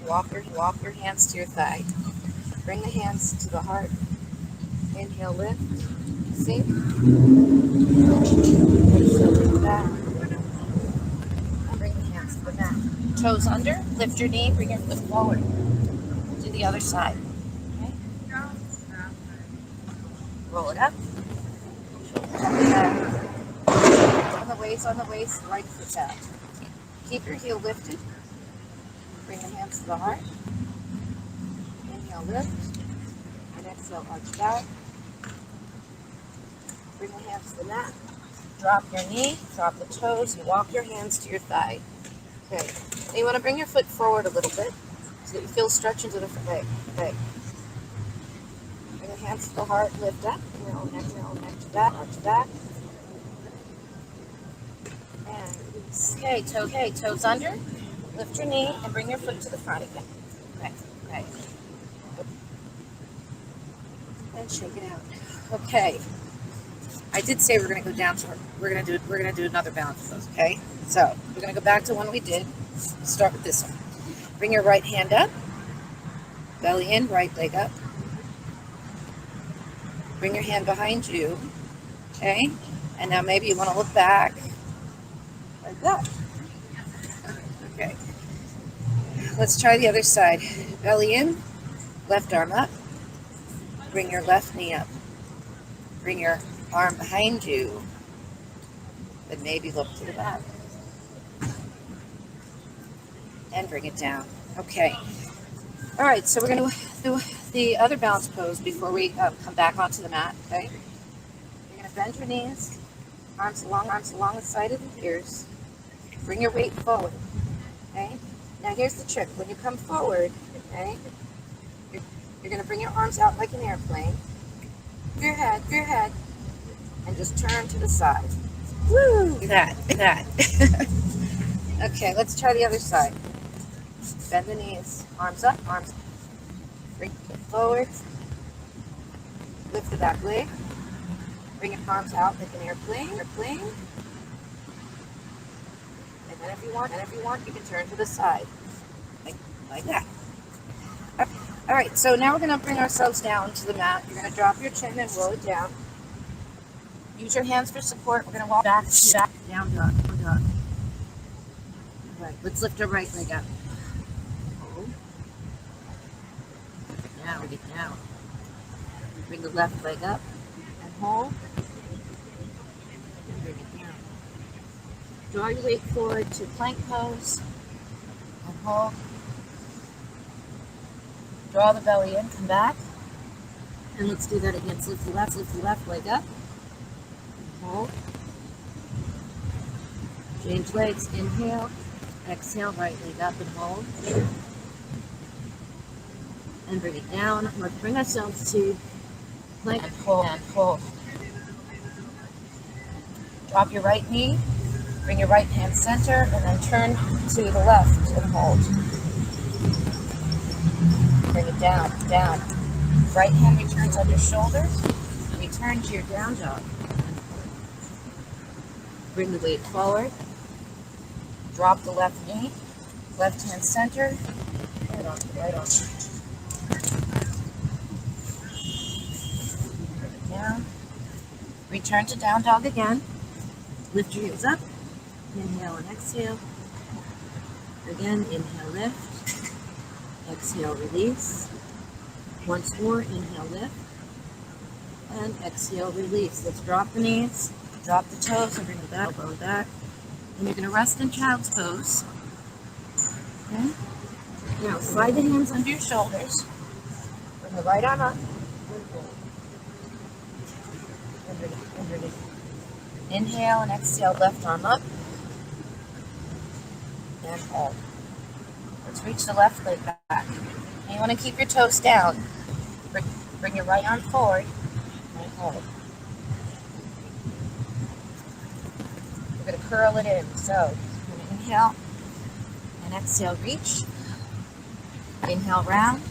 Walk your hands to your thigh. Bring the hands to the heart. Inhale, lift. Sink. Exhale, lift back. And bring the hands to the mat. Toes under. Lift your knee. Bring your foot forward. Do the other side. Okay. Roll it up. On the waist, right foot out. Keep your heel lifted. Bring your hands to the heart. Inhale, lift. And exhale, arch back. Bring the hands to the mat. Drop your knee, drop the toes, and walk your hands to your thigh. Okay. Now you want to bring your foot forward a little bit so that you feel stretch into the leg. Okay. Bring the hands to the heart, lift up. Inhale, neck, back, arch back. And release. Okay, toes under. Lift your knee and bring your foot to the front again. Okay. And shake it out. Okay. I did say we're going to go down to we're going to do another balance pose. Okay. So we're going to go back to one we did. Start with this one. Bring your right hand up. Belly in, right leg up. Bring your hand behind you. Okay. And now maybe you want to look back. Like that. Okay. Let's try the other side. Belly in, left arm up. Bring your left knee up. Bring your arm behind you. Then maybe look to the back. And bring it down. Okay. All right, so we're going to do the other balance pose before we come back onto the mat, okay? You're going to bend your knees, arms along the side of the ears. Bring your weight forward, okay? Now here's the trick. When you come forward, okay, you're going to bring your arms out like an airplane. Your head, and just turn to the side. Woo! That. Okay, let's try the other side. Bend the knees, arms up, bring it forward. Lift the back leg. Bring your arms out like an airplane. And then if you want, you can turn to the side. Like that. All right, so now we're going to bring ourselves down to the mat. You're going to drop your chin and roll it down. Use your hands for support. We're going to walk back, down dog. All right, let's lift our right leg up. Hold. Now we get down. Bring the left leg up and hold. And bring it down. Draw your weight forward to plank pose and hold. Draw the belly in, come back. And let's do that again. So lift the left leg up. Hold. Change legs, inhale. Exhale, right leg up and hold. And bring it down. Let's bring ourselves to plank and hold. Drop your right knee. Bring your right hand center and then turn to the left and hold. Bring it down, down. Right hand returns on your shoulder. Return to your down dog. Bring the weight forward. Drop the left knee. Left hand center. Right on. Bring it down. Return to down dog again. Lift your heels up. Inhale and exhale. Again, inhale, lift. Exhale, release. Once more, inhale, lift. And exhale, release. Let's drop the knees, drop the toes, and bring the back, elbow back. And you're going to rest in child's pose. Okay? Now, slide the hands under your shoulders. Bring the right arm up. Underneath. Inhale and exhale, left arm up. And hold. Let's reach the left leg back. And you want to keep your toes down. Bring your right arm forward and hold. We're going to curl it in. So, we're going to inhale and exhale, reach. Inhale, round.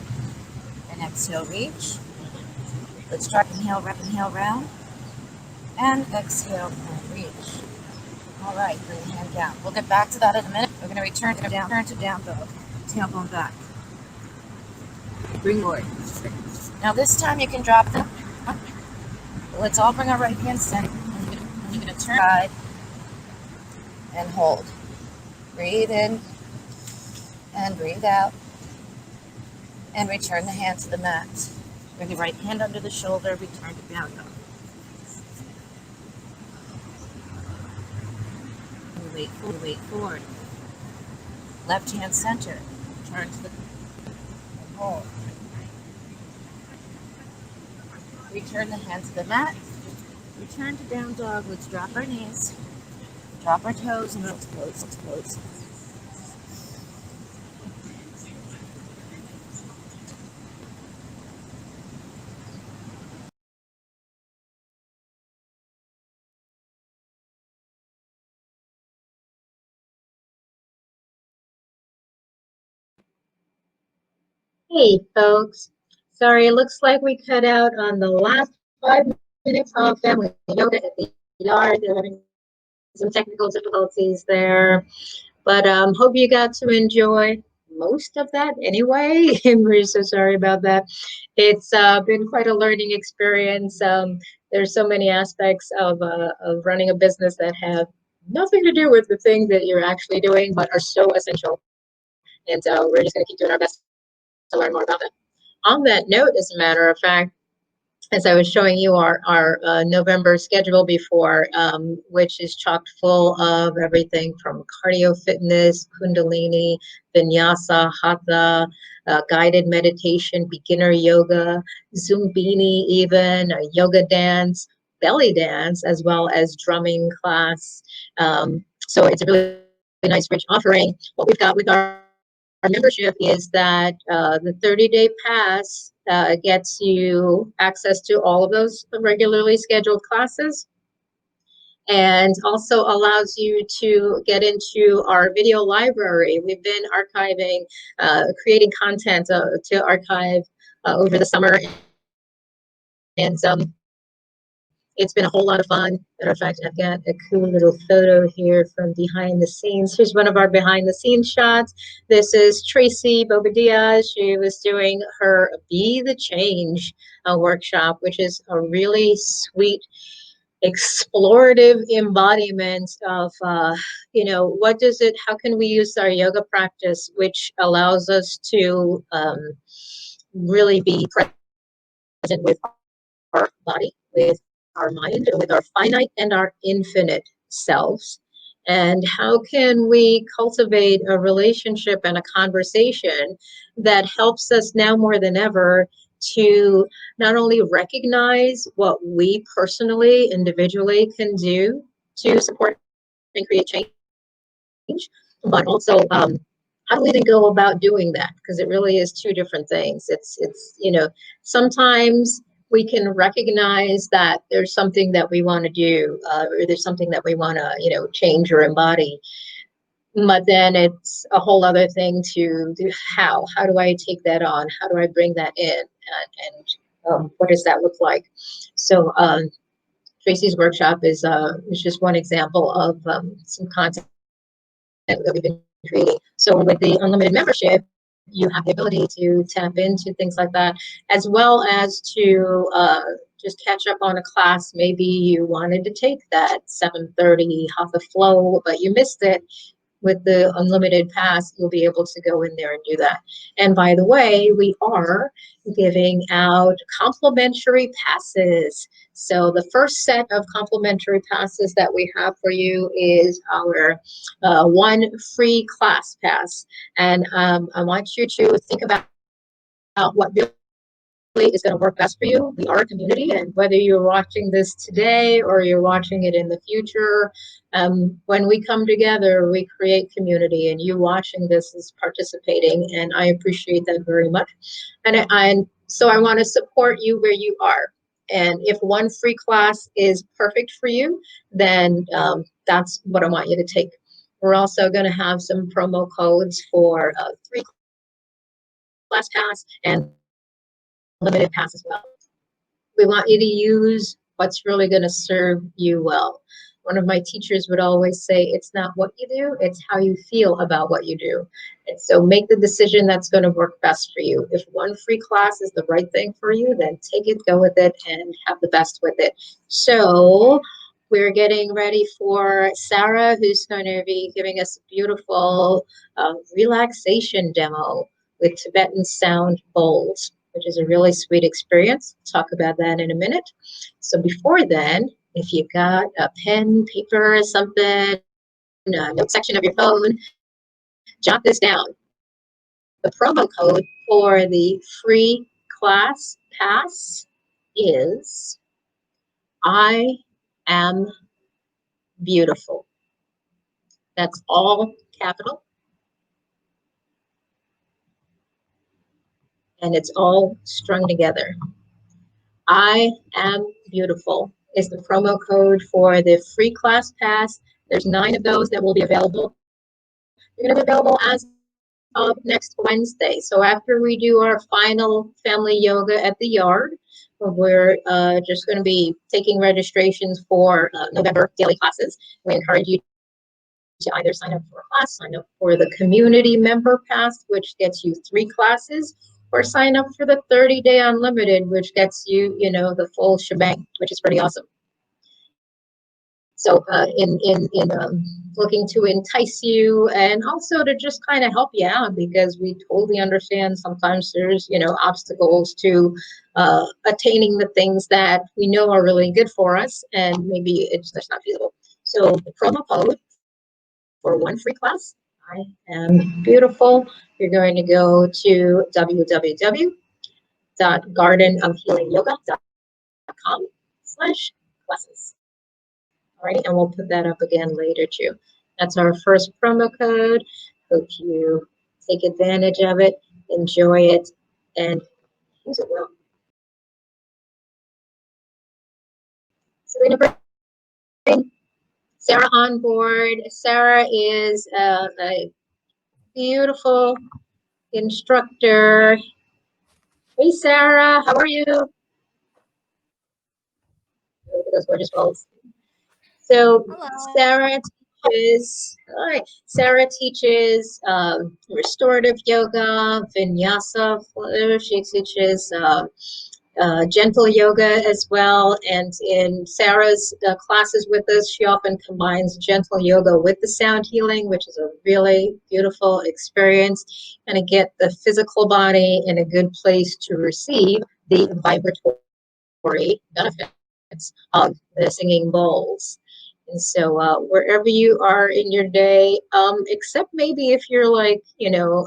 And exhale, reach. Let's try inhale, round. And exhale and reach. All right, bring the hand down. We'll get back to that in a minute. We're going to return to down dog. Tailbone back. Bring forward. Now this time you can drop them. Let's all bring our right hand center. And you're going to turn side and hold. Breathe in and breathe out. And return the hand to the mat. Bring the right hand under the shoulder. Return to down dog. Weight forward. Left hand center. Turn to the and hold. Return the hand to the mat. Return to down dog. Let's drop our knees. Drop our toes and let's close. Hey, folks. Sorry, it looks like we cut out on the last 5 minutes of family yoga at the yard. They're having some technical difficulties there, but hope you got to enjoy most of that anyway. I'm really so sorry about that. It's been quite a learning experience. There's so many aspects of running a business that have nothing to do with the thing that you're actually doing, but are so essential. And we're just going to keep doing our best to learn more about that. On that note, as a matter of fact, as I was showing you our November schedule before, which is chock full of everything from cardio fitness, kundalini, vinyasa, hatha, guided meditation, beginner yoga, zumbini even, yoga dance, belly dance, as well as drumming class. So it's a really nice, rich offering. What we've got with our membership is that the 30-day pass gets you access to all of those regularly scheduled classes, and also allows you to get into our video library. We've been archiving, creating content to archive over the summer, and it's been a whole lot of fun. Matter of fact, I've got a cool little photo here from behind the scenes. Here's one of our behind the scenes shots. This is Tracy Bobadilla. She was doing her Be the Change workshop, which is a really sweet explorative embodiment of, what does it, how can we use our yoga practice, which allows us to really be present with our body, with our mind, with our finite and our infinite selves, And how can we cultivate a relationship and a conversation that helps us now more than ever to not only recognize what we personally, individually can do to support and create change, but also how do we then go about doing that? Because it really is two different things. It's sometimes we can recognize that there's something that we want to do, or there's something that we want to change or embody, but then it's a whole other thing to do. How do I take that on? How do I bring that in? And what does that look like? So Tracy's workshop is just one example of some content that we've been creating. So with the unlimited membership, you have the ability to tap into things like that, as well as to just catch up on a class. Maybe you wanted to take that 7:30 Hatha Flow, but you missed it. With the unlimited pass, you'll be able to go in there and do that. And by the way, we are giving out complimentary passes. So the first set of complimentary passes that we have for you is our one free class pass. And I want you to think about what is going to work best for you. We are a community, and whether you're watching this today or you're watching it in the future, when we come together, we create community, and you watching this is participating, and I appreciate that very much. So I want to support you where you are. And if one free class is perfect for you, then that's what I want you to take. We're also going to have some promo codes for three class pass and unlimited pass as well. We want you to use what's really going to serve you well. One of my teachers would always say, it's not what you do, it's how you feel about what you do. And so make the decision that's going to work best for you. If one free class is the right thing for you, then take it, go with it, and have the best with it. So we're getting ready for Sarah, who's going to be giving us a beautiful relaxation demo with Tibetan sound bowls, which is a really sweet experience. Talk about that in a minute. So before then, if you've got a pen, paper, something, a note section of your phone, jot this down. The promo code for the free class pass is I am beautiful. That's all capital, and it's all strung together. I am beautiful is the promo code for the free class pass. There's 9 of those that will be available. They're going to be available as of next Wednesday. So after we do our final family yoga at the yard, we're just going to be taking registrations for November daily classes. We encourage you to either sign up for a class, sign up for the community member pass, which gets you 3 classes, or sign up for the 30-day unlimited, which gets you, the full shebang, which is pretty awesome. So in looking to entice you and also to just kind of help you out, because we totally understand sometimes there's obstacles to attaining the things that we know are really good for us, and maybe it's just not feasible. So the promo code for one free class, I am beautiful. You're going to go to www.gardenofhealingyoga.com/classes. All right, and we'll put that up again later too. That's our first promo code. Hope you take advantage of it, enjoy it, and use it well. So we're going to bring Sarah on board. Sarah is a beautiful instructor. Hey, Sarah, how are you? Look at those gorgeous balls. So Hello. Sarah teaches restorative yoga, vinyasa. She teaches gentle yoga as well. And in Sarah's classes with us, she often combines gentle yoga with the sound healing, which is a really beautiful experience, and to get the physical body in a good place to receive the vibratory benefits of the singing bowls. And so, wherever you are in your day, except maybe if you're like,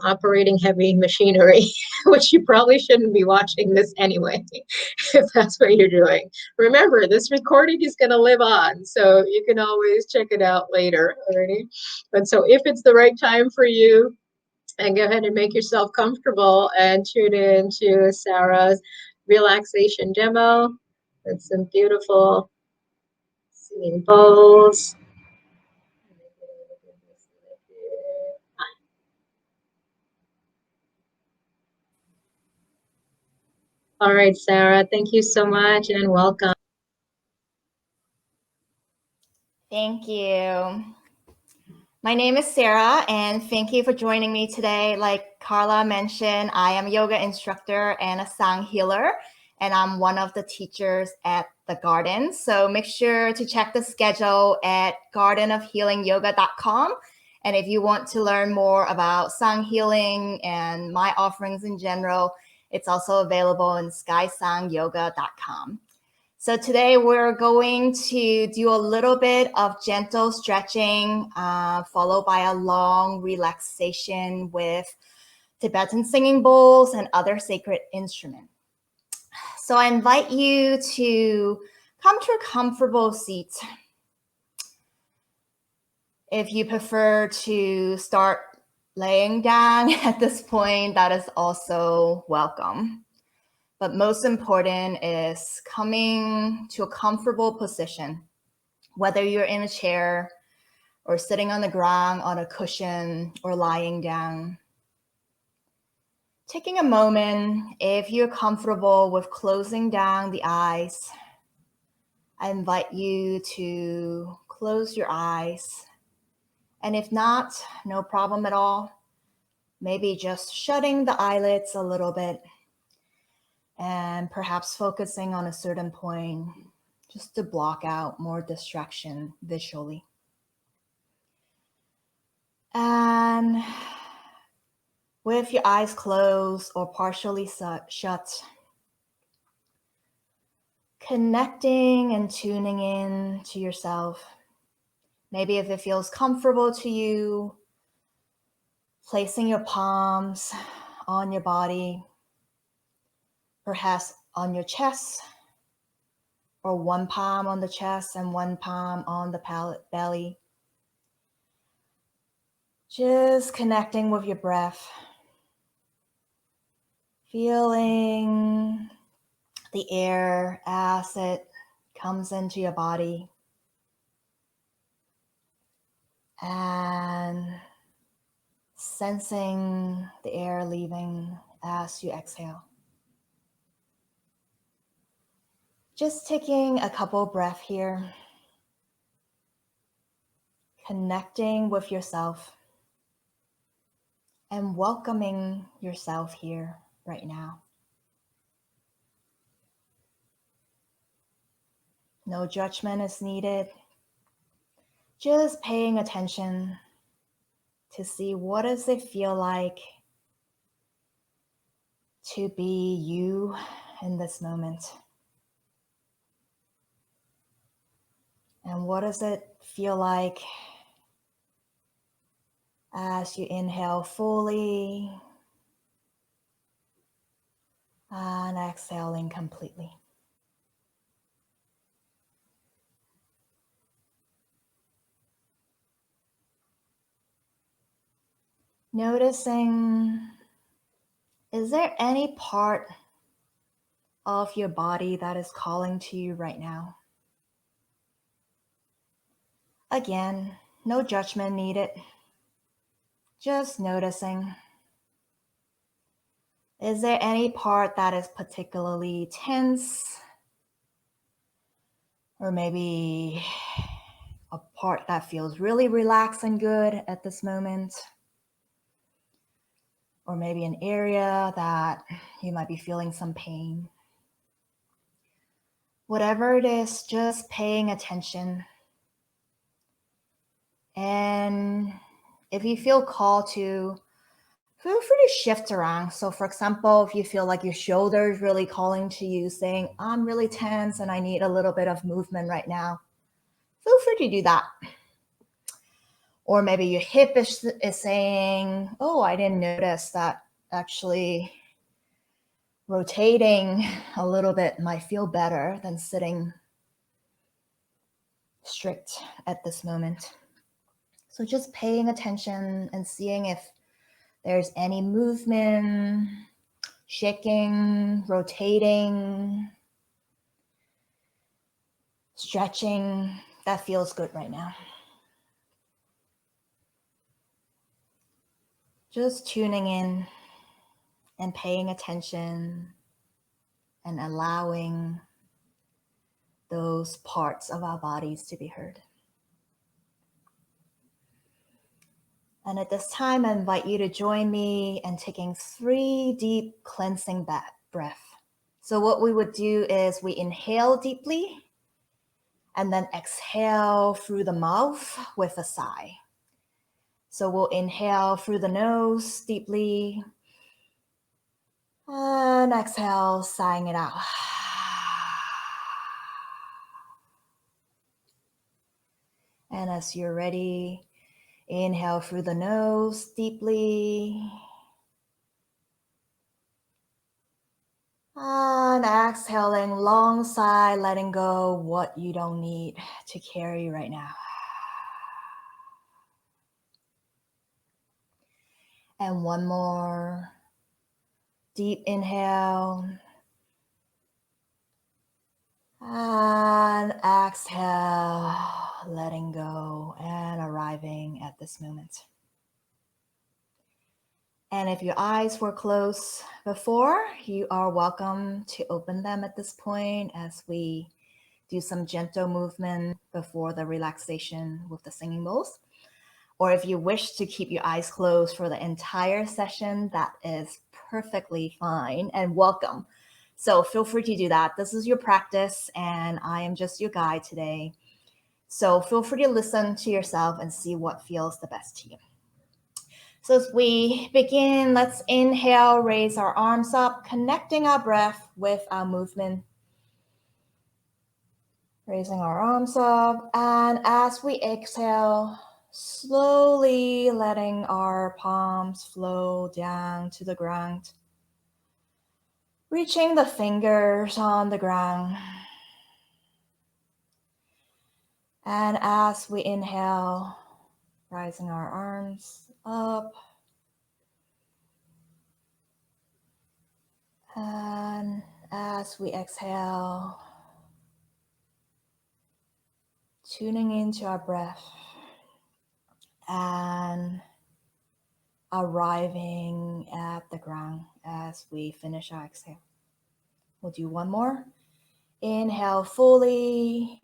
operating heavy machinery, which you probably shouldn't be watching this anyway, if that's what you're doing. Remember, this recording is going to live on, so you can always check it out later. Alrighty. But so, if it's the right time for you, and go ahead and make yourself comfortable and tune in to Sarah's relaxation demo. That's some beautiful singing bowls. All right, Sarah, thank you so much and welcome. Thank you. My name is Sarah, and thank you for joining me today. Like Carla mentioned, I am a yoga instructor and a sound healer, and I'm one of the teachers at the garden. So make sure to check the schedule at gardenofhealingyoga.com. And if you want to learn more about sound healing and my offerings in general, it's also available in skysoundyoga.com. So today we're going to do a little bit of gentle stretching, followed by a long relaxation with Tibetan singing bowls and other sacred instruments. So I invite you to come to a comfortable seat. If you prefer to start laying down at this point, that is also welcome. But most important is coming to a comfortable position, whether you're in a chair or sitting on the ground on a cushion or lying down. Taking a moment, if you're comfortable with closing down the eyes, I invite you to close your eyes. And if not, no problem at all. Maybe just shutting the eyelids a little bit and perhaps focusing on a certain point just to block out more distraction visually. And with your eyes closed or partially shut, connecting and tuning in to yourself. Maybe if it feels comfortable to you, placing your palms on your body, perhaps on your chest, or one palm on the chest and one palm on the belly. Just connecting with your breath, feeling the air as it comes into your body, and sensing the air leaving as you exhale. Just taking a couple breaths here, connecting with yourself and welcoming yourself here right now. No judgment is needed. Just paying attention to see what does it feel like to be you in this moment. And what does it feel like as you inhale fully and exhaling completely. Noticing, is there any part of your body that is calling to you right now? Again, no judgment needed. Just noticing. Is there any part that is particularly tense? Or maybe a part that feels really relaxed and good at this moment? Or maybe an area that you might be feeling some pain. Whatever it is, just paying attention. And if you feel called to, feel free to shift around. So for example, if you feel like your shoulder is really calling to you, saying, I'm really tense and I need a little bit of movement right now, feel free to do that. Or maybe your hip is saying, oh, I didn't notice that actually rotating a little bit might feel better than sitting strict at this moment. So just paying attention and seeing if there's any movement, shaking, rotating, stretching that feels good right now. Just tuning in and paying attention and allowing those parts of our bodies to be heard. And at this time, I invite you to join me in taking 3 deep cleansing breaths. So what we would do is we inhale deeply and then exhale through the mouth with a sigh. So we'll inhale through the nose deeply and exhale, sighing it out. And as you're ready, inhale through the nose deeply. And exhaling, long sigh, letting go what you don't need to carry right now. And one more deep inhale. And exhale, letting go and arriving at this moment. And if your eyes were closed before, you are welcome to open them at this point as we do some gentle movement before the relaxation with the singing bowls. Or if you wish to keep your eyes closed for the entire session, that is perfectly fine and welcome. So feel free to do that. This is your practice and I am just your guide today. So feel free to listen to yourself and see what feels the best to you. So as we begin, let's inhale, raise our arms up, connecting our breath with our movement. Raising our arms up, and as we exhale, slowly letting our palms flow down to the ground. Reaching the fingers on the ground. And as we inhale, rising our arms up. And as we exhale, tuning into our breath and arriving at the ground as we finish our exhale. We'll do one more. Inhale fully.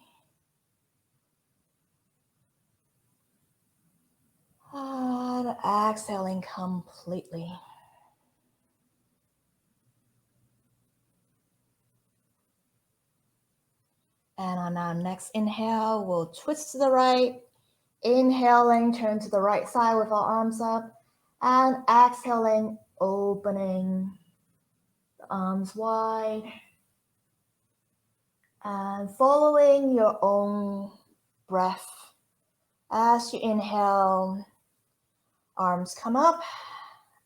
And exhaling completely. And on our next inhale, we'll twist to the right. Inhaling, turn to the right side with our arms up. And exhaling, opening the arms wide. And following your own breath. As you inhale, arms come up.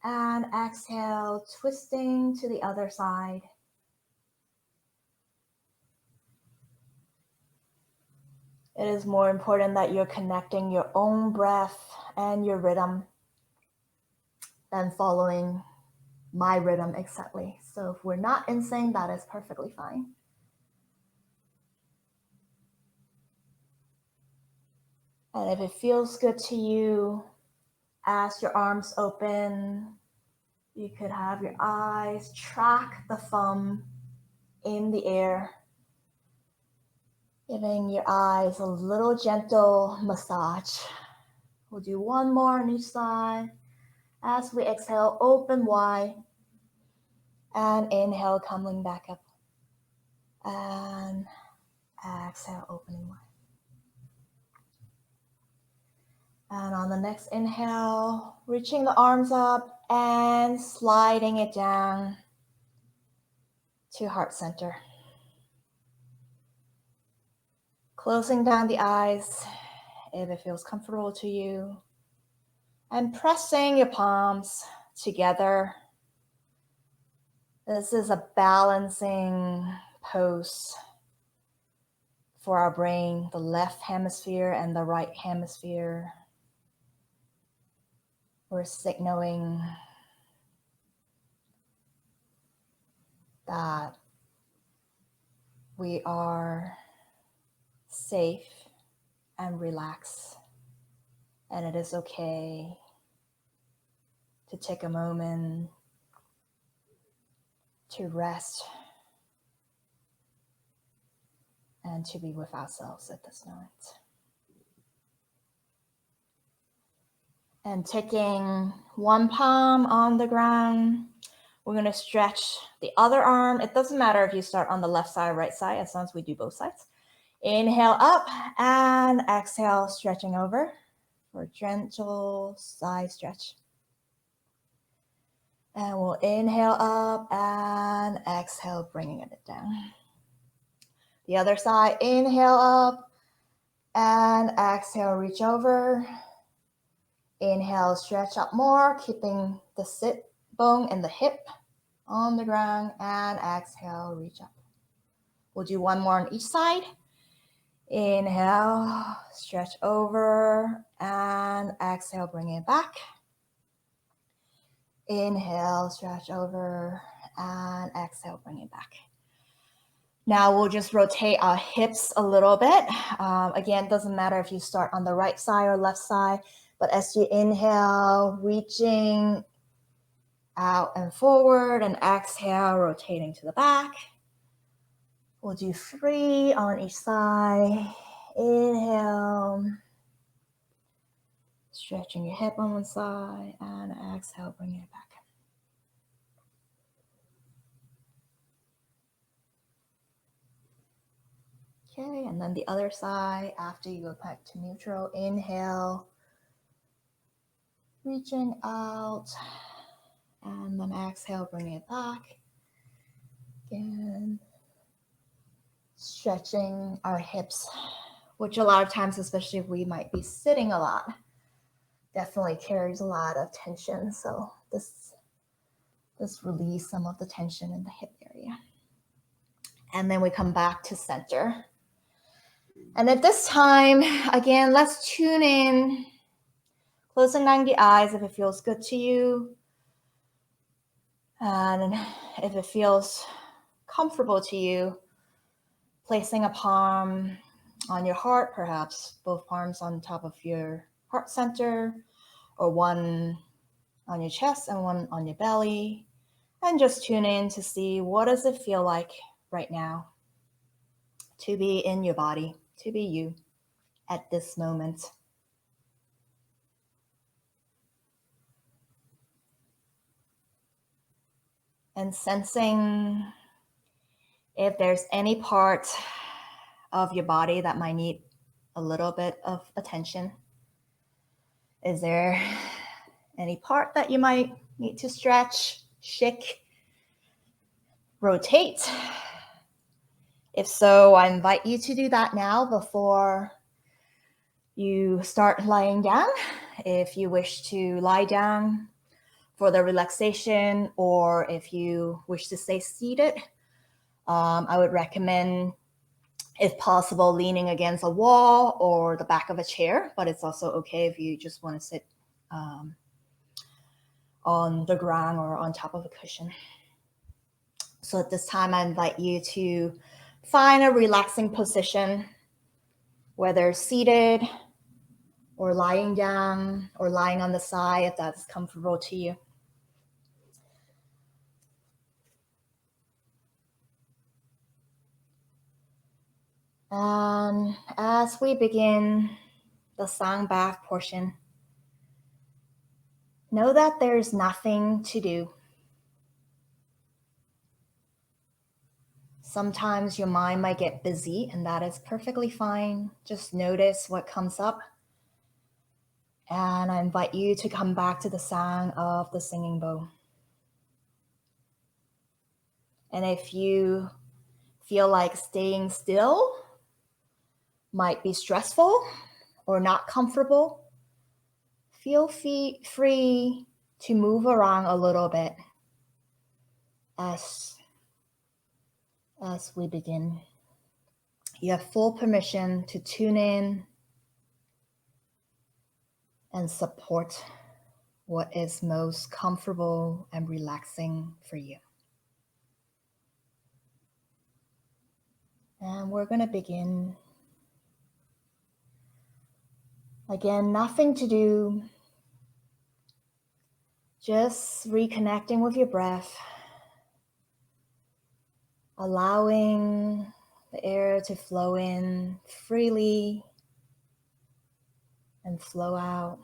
And exhale, twisting to the other side. It is more important that you're connecting your own breath and your rhythm than following my rhythm exactly. So if we're not in sync, that is perfectly fine. And if it feels good to you, as your arms open, you could have your eyes track the thumb in the air, giving your eyes a little gentle massage. We'll do one more on each side. As we exhale, open wide. And inhale, coming back up. And exhale, opening wide. And on the next inhale, reaching the arms up and sliding it down to heart center. Closing down the eyes if it feels comfortable to you, and pressing your palms together. This is a balancing pose for our brain, the left hemisphere and the right hemisphere. We're signaling that we are safe and relaxed, and it is okay to take a moment to rest and to be with ourselves at this moment. And taking one palm on the ground, we're going to stretch the other arm. It doesn't matter if you start on the left side or right side, as long as we do both sides. Inhale up and exhale, stretching over for a gentle side stretch. And we'll inhale up and exhale, bringing it down. The other side, inhale up and exhale, reach over. Inhale, stretch up more, keeping the sit bone and the hip on the ground, and exhale, reach up. We'll do one more on each side. Inhale, stretch over, and exhale, bring it back. Inhale, stretch over, and exhale, bring it back. Now we'll just rotate our hips a little bit. Again, doesn't matter if you start on the right side or left side, but as you inhale, reaching out and forward, and exhale, rotating to the back. We'll do 3 on each side. Inhale, stretching your hip on one side, and exhale, bringing it back. Okay, and then the other side, after you go back to neutral, inhale, reaching out, and then exhale, bringing it back. Again, stretching our hips, which a lot of times, especially if we might be sitting a lot, definitely carries a lot of tension. So this release some of the tension in the hip area. And then we come back to center. And at this time, again, let's tune in, closing down the eyes if it feels good to you. And if it feels comfortable to you, placing a palm on your heart, perhaps both palms on top of your heart center, or one on your chest and one on your belly, and just tune in to see what does it feel like right now to be in your body, to be you at this moment. And sensing if there's any part of your body that might need a little bit of attention. Is there any part that you might need to stretch, shake, rotate? If so, I invite you to do that now before you start lying down. If you wish to lie down for the relaxation, or if you wish to stay seated, I would recommend, if possible, leaning against a wall or the back of a chair, but it's also okay if you just want to sit on the ground or on top of a cushion. So at this time, I invite you to find a relaxing position, whether seated or lying down or lying on the side, if that's comfortable to you. And as we begin the sound bath portion, know that there's nothing to do. Sometimes your mind might get busy, and that is perfectly fine. Just notice what comes up. And I invite you to come back to the sound of the singing bowl. And if you feel like staying still, might be stressful or not comfortable, feel free to move around a little bit as we begin. You have full permission to tune in and support what is most comfortable and relaxing for you. And we're going to begin. Again, nothing to do, just reconnecting with your breath, allowing the air to flow in freely and flow out.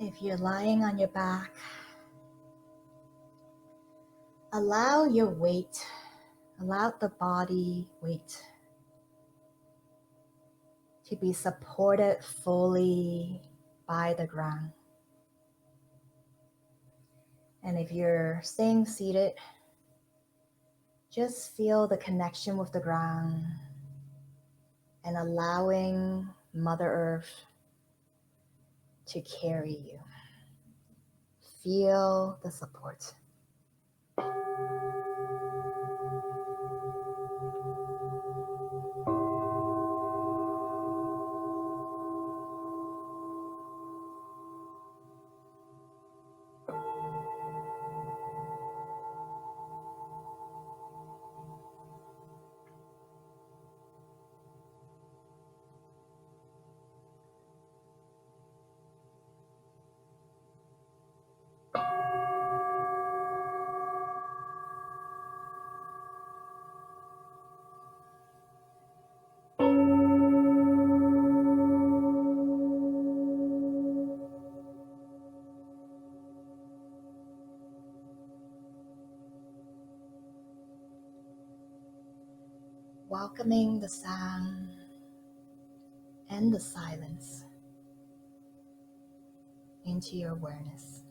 If you're lying on your back, allow your weight, allow the body weight to be supported fully by the ground. And if you're staying seated, just feel the connection with the ground and allowing Mother Earth to carry you. Feel the support. Welcoming the sound and the silence into your awareness.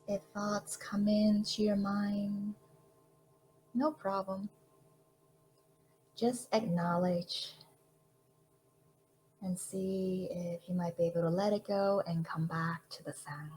If thoughts come into your mind, no problem. Just acknowledge and see if you might be able to let it go and come back to the sound.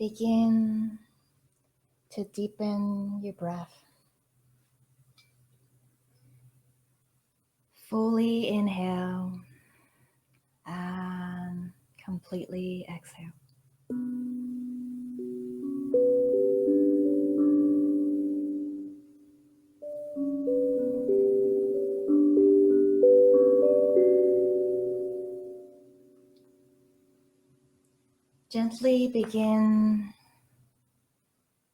begin to deepen your breath. Fully inhale and completely exhale. Gently begin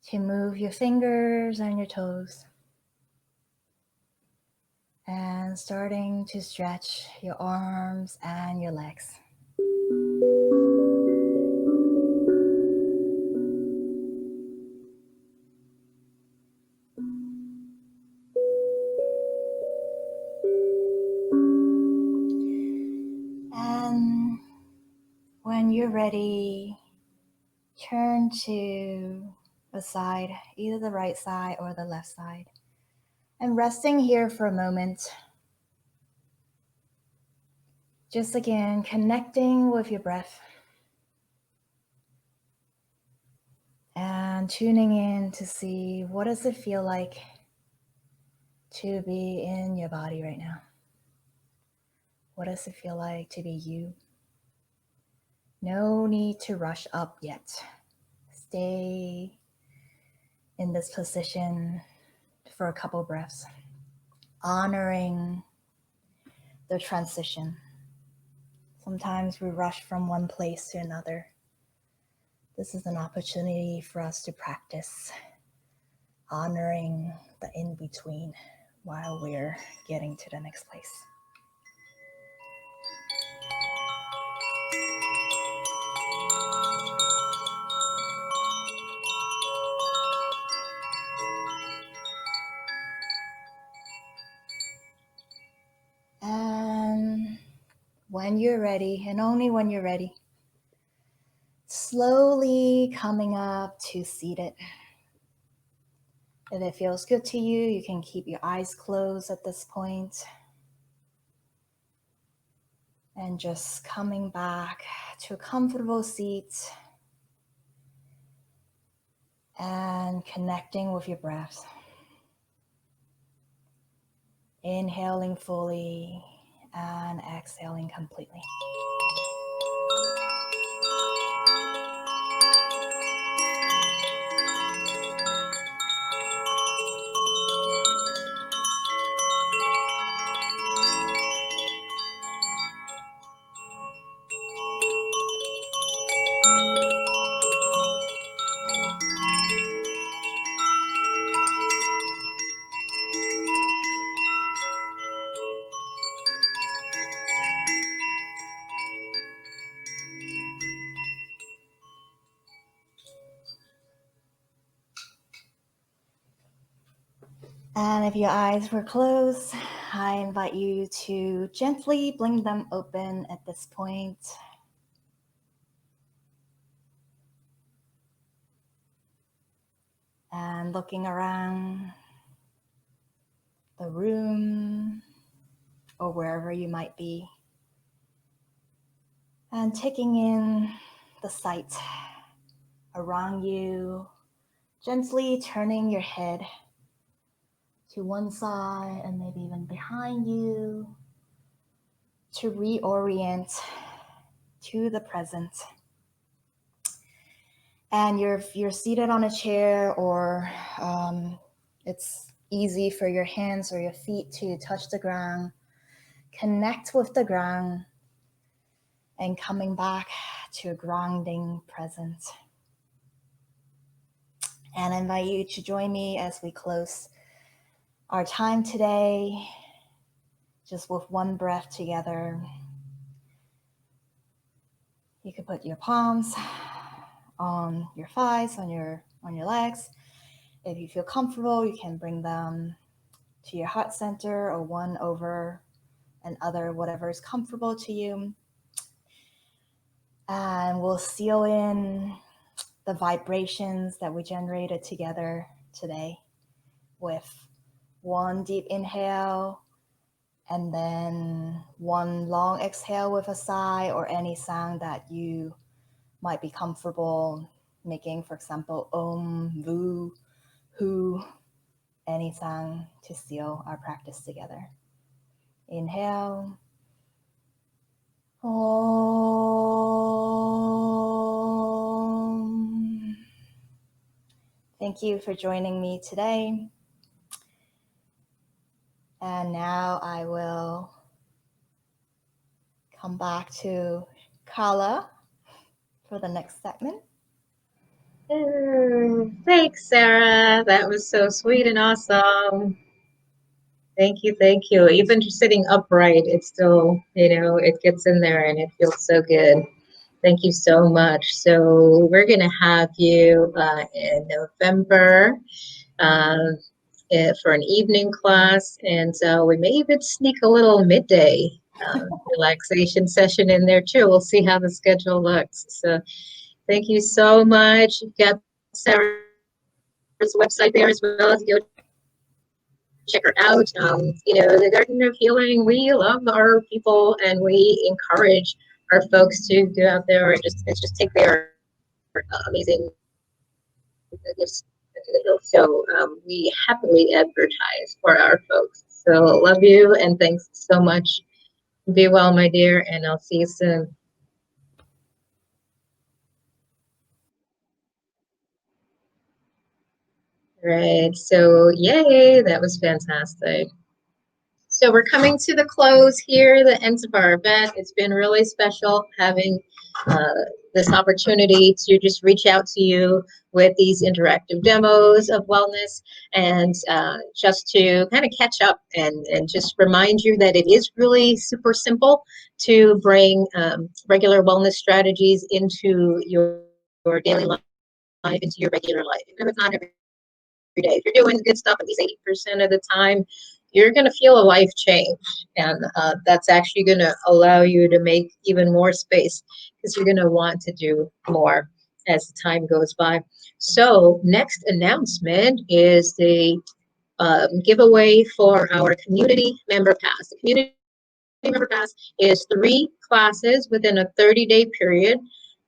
to move your fingers and your toes, and starting to stretch your arms and your legs. And when you're ready, turn to a side, either the right side or the left side. And resting here for a moment, just again connecting with your breath and tuning in to see what does it feel like to be in your body right now. What does it feel like to be you? No need to rush up yet. Stay in this position for a couple breaths, honoring the transition. Sometimes we rush from one place to another. This is an opportunity for us to practice honoring the in-between while we're getting to the next place. And when you're ready, and only when you're ready, slowly coming up to seated. If it feels good to you, you can keep your eyes closed at this point. And just coming back to a comfortable seat and connecting with your breath. Inhaling fully and exhaling completely. And if your eyes were closed, I invite you to gently blink them open at this point. And looking around the room or wherever you might be. And taking in the sight around you, gently turning your head to one side and maybe even behind you to reorient to the present. And you're seated on a chair, or it's easy for your hands or your feet to touch the ground. Connect with the ground and coming back to a grounding present. And I invite you to join me as we close our time today, just with one breath together. You can put your palms on your thighs, on your legs. If you feel comfortable, you can bring them to your heart center or one over another, whatever is comfortable to you. And we'll seal in the vibrations that we generated together today with one deep inhale and then one long exhale with a sigh or any sound that you might be comfortable making, for example, Om, Vu, Hu, any sound to seal our practice together. Inhale. Om. Thank you for joining me today. And now I will come back to Kala for the next segment. Thanks, Sarah. That was so sweet and awesome. Thank you, thank you. Even just sitting upright, it's still, it gets in there and it feels so good. Thank you so much. So we're going to have you in November for an evening class, and we may even sneak a little midday relaxation session in there too. We'll see how the schedule looks. So thank you so much. You've got Sarah's website there as well. Go check her out. The Garden of Healing, we love our people and we encourage our folks to go out there and just take their amazing gifts to the hill. So we happily advertise for our folks. So love you and thanks so much. Be well, my dear, and I'll see you soon. Right. So yay, that was fantastic. So we're coming to the close here, the end of our event. It's been really special having this opportunity to just reach out to you with these interactive demos of wellness and just to kind of catch up and just remind you that it is really super simple to bring regular wellness strategies into your daily life, into your regular life. Even if it's not every day, if you're doing good stuff at least 80% of the time, you're going to feel a life change. And that's actually going to allow you to make even more space because you're going to want to do more as the time goes by. So next announcement is the giveaway for our community member pass. The community member pass is 3 classes within a 30-day period.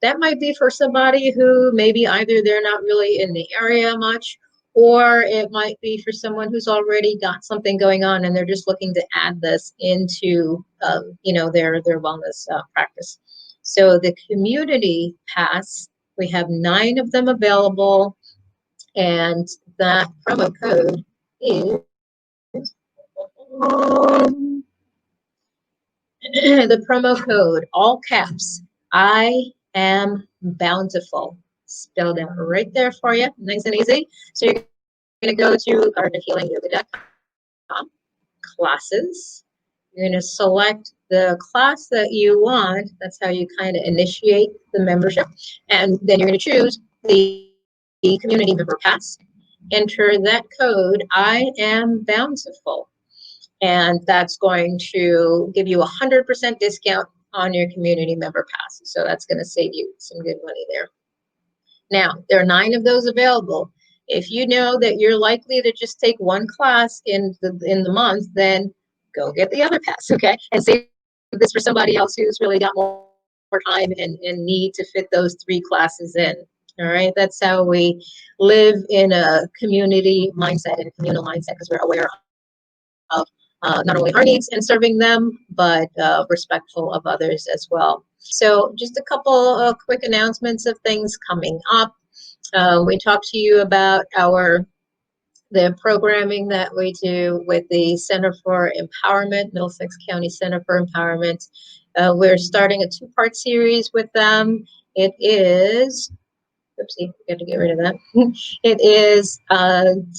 That might be for somebody who maybe either they're not really in the area much, or it might be for someone who's already got something going on and they're just looking to add this into their wellness practice. So the community pass, we have 9 of them available, and that promo code is the promo code, all caps, I am bountiful, spelled out right there for you, nice and easy. So you're going to go to gardenofhealingyoga.com, classes. You're going to select the class that you want. That's how you kind of initiate the membership. And then you're going to choose the community member pass. Enter that code, I am bountiful. And that's going to give you 100% discount on your community member pass. So that's going to save you some good money there. Now, there are 9 of those available. If you know that you're likely to just take one class in the month, then go get the other pass, okay? And save this for somebody else who's really got more time and need to fit those 3 classes in. All right, that's how we live in a community mindset and a communal mindset, because we're aware of not only our needs and serving them, but respectful of others as well. So just a couple of quick announcements of things coming up. We talked to you about the programming that we do with the Center for Empowerment, Middlesex County Center for Empowerment. We're starting a 2-part series with them. It is oopsie, we have to get rid of that. It is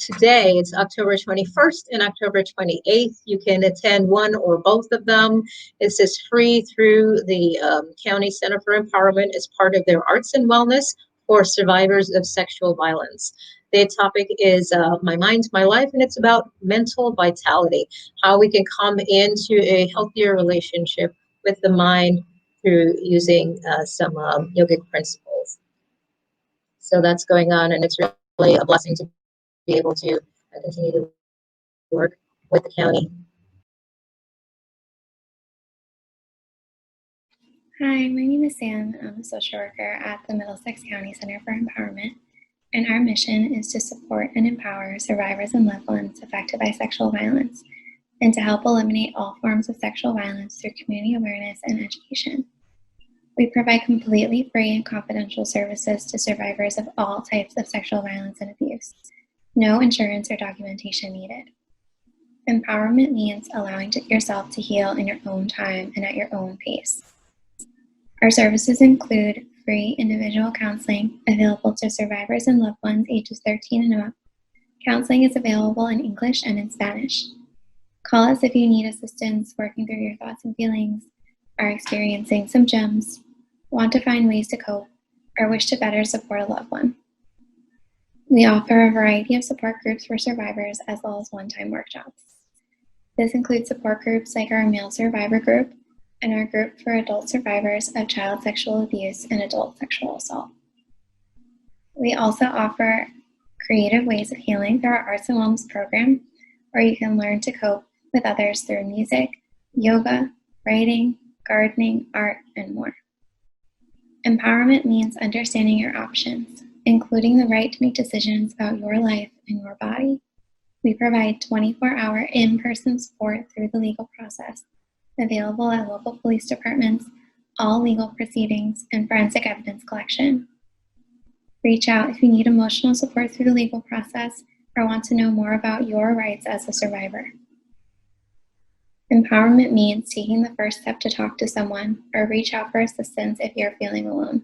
today, it's October 21st and October 28th. You can attend one or both of them. This is free through the County Center for Empowerment as part of their Arts and Wellness for Survivors of Sexual Violence. The topic is My Mind, My Life, and it's about mental vitality, how we can come into a healthier relationship with the mind through using some yogic principles. So that's going on, and it's really a blessing to be able to continue to work with the county. Hi, my name is Sam. I'm a social worker at the Middlesex County Center for Empowerment, and our mission is to support and empower survivors and loved ones affected by sexual violence, and to help eliminate all forms of sexual violence through community awareness and education. We provide completely free and confidential services to survivors of all types of sexual violence and abuse. No insurance or documentation needed. Empowerment means allowing yourself to heal in your own time and at your own pace. Our services include free individual counseling available to survivors and loved ones ages 13 and up. Counseling is available in English and in Spanish. Call us if you need assistance working through your thoughts and feelings, are experiencing symptoms, want to find ways to cope, or wish to better support a loved one. We offer a variety of support groups for survivors as well as one-time workshops. This includes support groups like our male survivor group and our group for adult survivors of child sexual abuse and adult sexual assault. We also offer creative ways of healing through our Arts and Wellness program, where you can learn to cope with others through music, yoga, writing, gardening, art, and more. Empowerment means understanding your options, including the right to make decisions about your life and your body. We provide 24-hour in-person support through the legal process, available at local police departments, all legal proceedings, and forensic evidence collection. Reach out if you need emotional support through the legal process or want to know more about your rights as a survivor. Empowerment means taking the first step to talk to someone or reach out for assistance if you're feeling alone.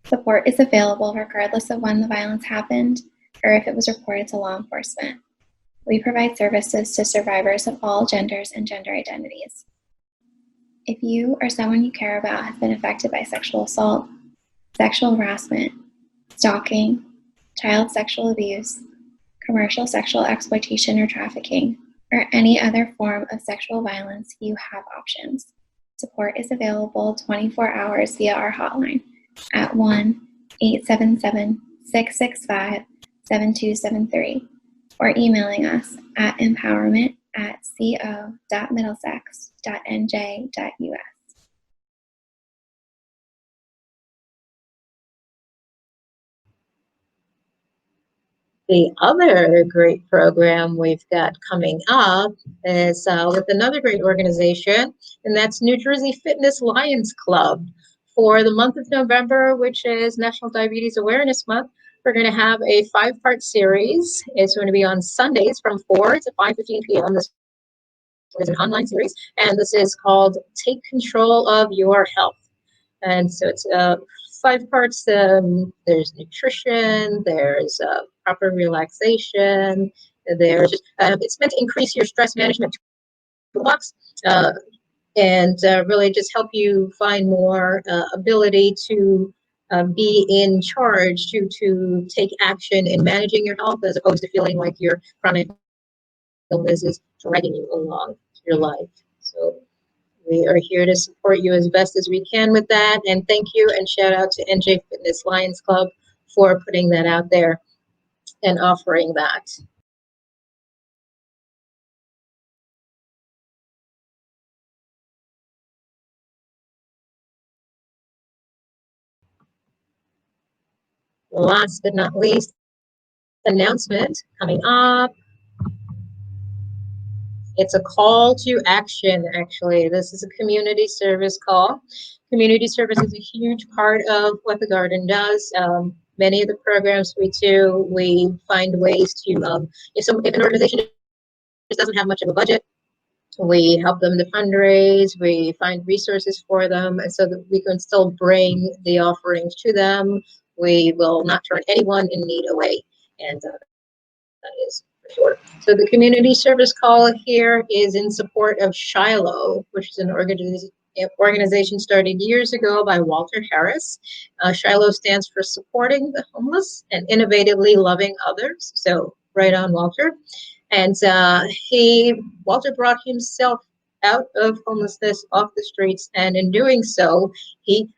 Support is available regardless of when the violence happened or if it was reported to law enforcement. We provide services to survivors of all genders and gender identities. If you or someone you care about has been affected by sexual assault, sexual harassment, stalking, child sexual abuse, commercial sexual exploitation or trafficking, or any other form of sexual violence, you have options. Support is available 24 hours via our hotline at 1-877-665-7273 or emailing us at empowerment@co.middlesex.nj.us. The other great program we've got coming up is with another great organization, and that's New Jersey Fitness Lions Club. For the month of November, which is National Diabetes Awareness Month, we're going to have a 5-part series. It's going to be on Sundays from 4 to 5:15 p.m. This is an online series, and this is called Take Control of Your Health. And so it's 5 parts. There's nutrition, there's proper relaxation, there's it's meant to increase your stress management toolbox and really just help you find more ability to be in charge, to take action in managing your health as opposed to feeling like your chronic illness is dragging you along your life. So we are here to support you as best as we can with that. And thank you and shout out to NJ Fitness Lions Club for putting that out there and offering that. Last but not least, announcement coming up. It's a call to action, actually. This is a community service call. Community service is a huge part of what the garden does. Many of the programs we do, we find ways to, if an organization just doesn't have much of a budget, we help them to fundraise, we find resources for them, and so that we can still bring the offerings to them. We will not turn anyone in need away, and that is for sure. So the community service call here is in support of Shiloh, which is an organization started years ago by Walter Harris. Shiloh stands for Supporting the Homeless and Innovatively Loving Others. So right on, Walter. And Walter brought himself out of homelessness, off the streets, and in doing so, he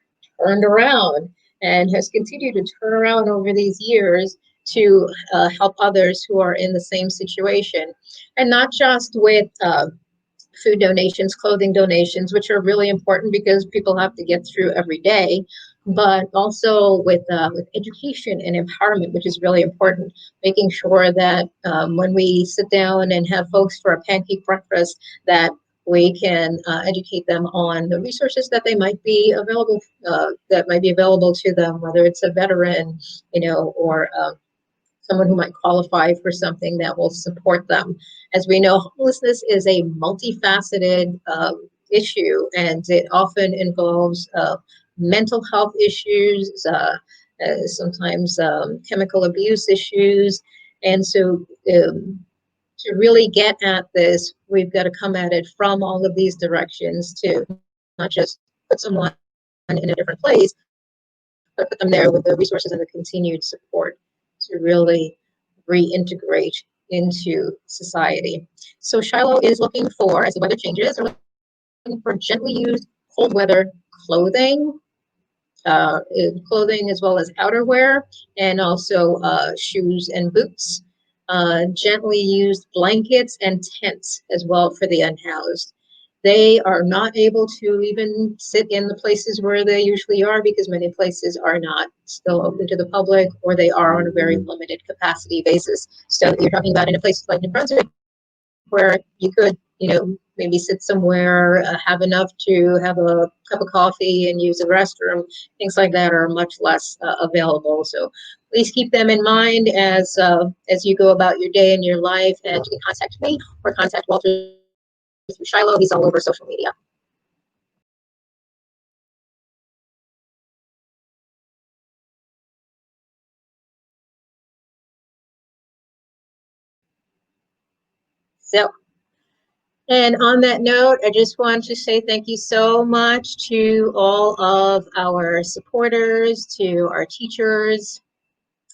turned around and has continued to turn around over these years to help others who are in the same situation, and not just with food donations, clothing donations, which are really important because people have to get through every day, but also with education and empowerment, which is really important, making sure that when we sit down and have folks for a pancake breakfast, that we can educate them on the resources that they might be available, that might be available to them, whether it's a veteran, or someone who might qualify for something that will support them. As we know, homelessness is a multifaceted issue, and it often involves mental health issues, sometimes chemical abuse issues. And so to really get at this, we've got to come at it from all of these directions to not just put someone in a different place, but put them there with the resources and the continued support to really reintegrate into society. So Shiloh is looking for, as the weather changes, they're looking for gently used cold weather clothing, clothing as well as outerwear, and also shoes and boots. Gently used blankets and tents as well for the unhoused. They are not able to even sit in the places where they usually are because many places are not still open to the public, or they are on a very limited capacity basis. So you're talking about in a place like New Brunswick where you could, maybe sit somewhere, have enough to have a cup of coffee and use the restroom. Things like that are much less available. So please keep them in mind as you go about your day and your life. And you can contact me or contact Walter through Shiloh. He's all over social media. So, and on that note, I just want to say thank you so much to all of our supporters, to our teachers,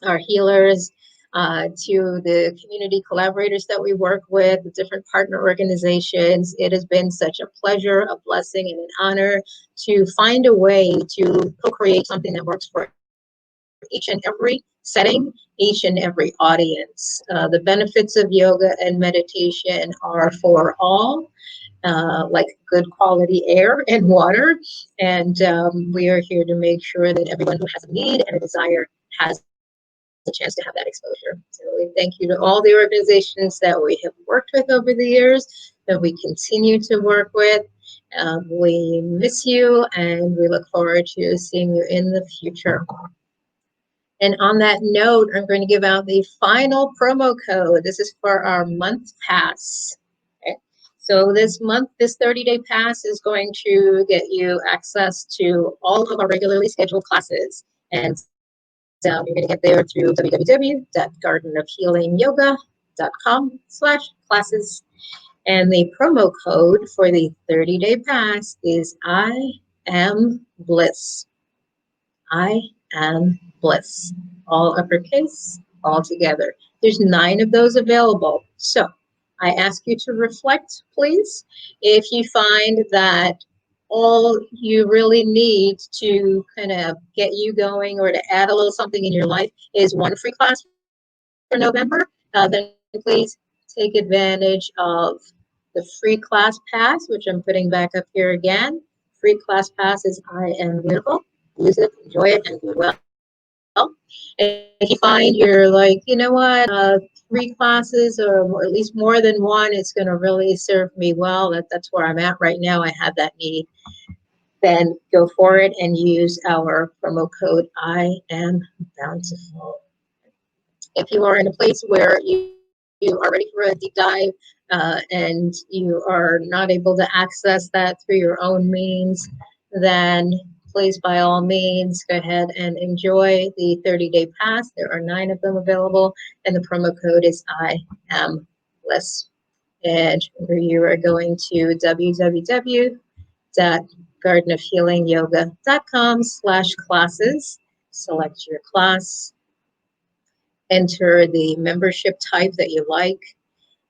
our healers, to the community collaborators that we work with, the different partner organizations. It has been such a pleasure, a blessing, and an honor to find a way to co-create something that works for each and every setting, each and every audience. The benefits of yoga and meditation are for all, like good quality air and water. And we are here to make sure that everyone who has a need and a desire has a chance to have that exposure. So we thank you to all the organizations that we have worked with over the years, that we continue to work with. We miss you, and we look forward to seeing you in the future. And on that note, I'm going to give out the final promo code. This is for our month pass. Okay. So this month, this 30-day pass is going to get you access to all of our regularly scheduled classes. And you're going to get there through www.gardenofhealingyoga.com/classes. And the promo code for the 30-day pass is I am bliss. I am bliss. All uppercase, all together. There's 9 of those available. So I ask you to reflect, please. If you find that all you really need to kind of get you going or to add a little something in your life is one free class for November, then please take advantage of the free class pass, which I'm putting back up here again. Free class pass is I am beautiful. Use it, enjoy it, and do well. And if you find you're like, you know what, 3 classes or at least more than one, it's going to really serve me well. That's where I'm at right now. I have that need. Then go for it and use our promo code I am bountiful. If you are in a place where you are ready for a deep dive and you are not able to access that through your own means, then please, by all means, go ahead and enjoy the 30-day pass. There are 9 of them available, and the promo code is I am bliss. And you are going to www.gardenofhealingyoga.com/classes. Select your class, enter the membership type that you like,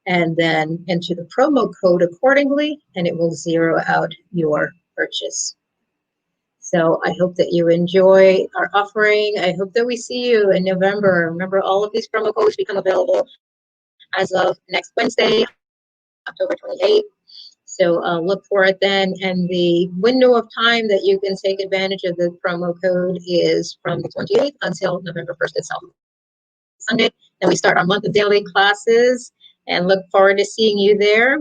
and then enter the promo code accordingly, and it will zero out your purchase. So I hope that you enjoy our offering. I hope that we see you in November. Remember, all of these promo codes become available as of next Wednesday, October 28th. So look for it then. And the window of time that you can take advantage of the promo code is from the 28th until November 1st itself. Sunday. Then we start our month of daily classes and look forward to seeing you there.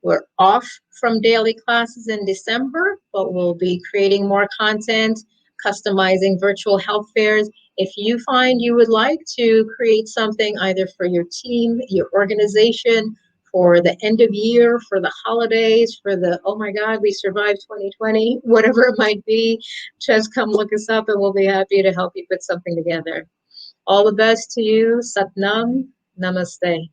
We're off from daily classes in December, but we'll be creating more content, customizing virtual health fairs. If you find you would like to create something either for your team, your organization, for the end of year, for the holidays, for the, oh my God, we survived 2020, whatever it might be, just come look us up and we'll be happy to help you put something together. All the best to you. Satnam. Namaste.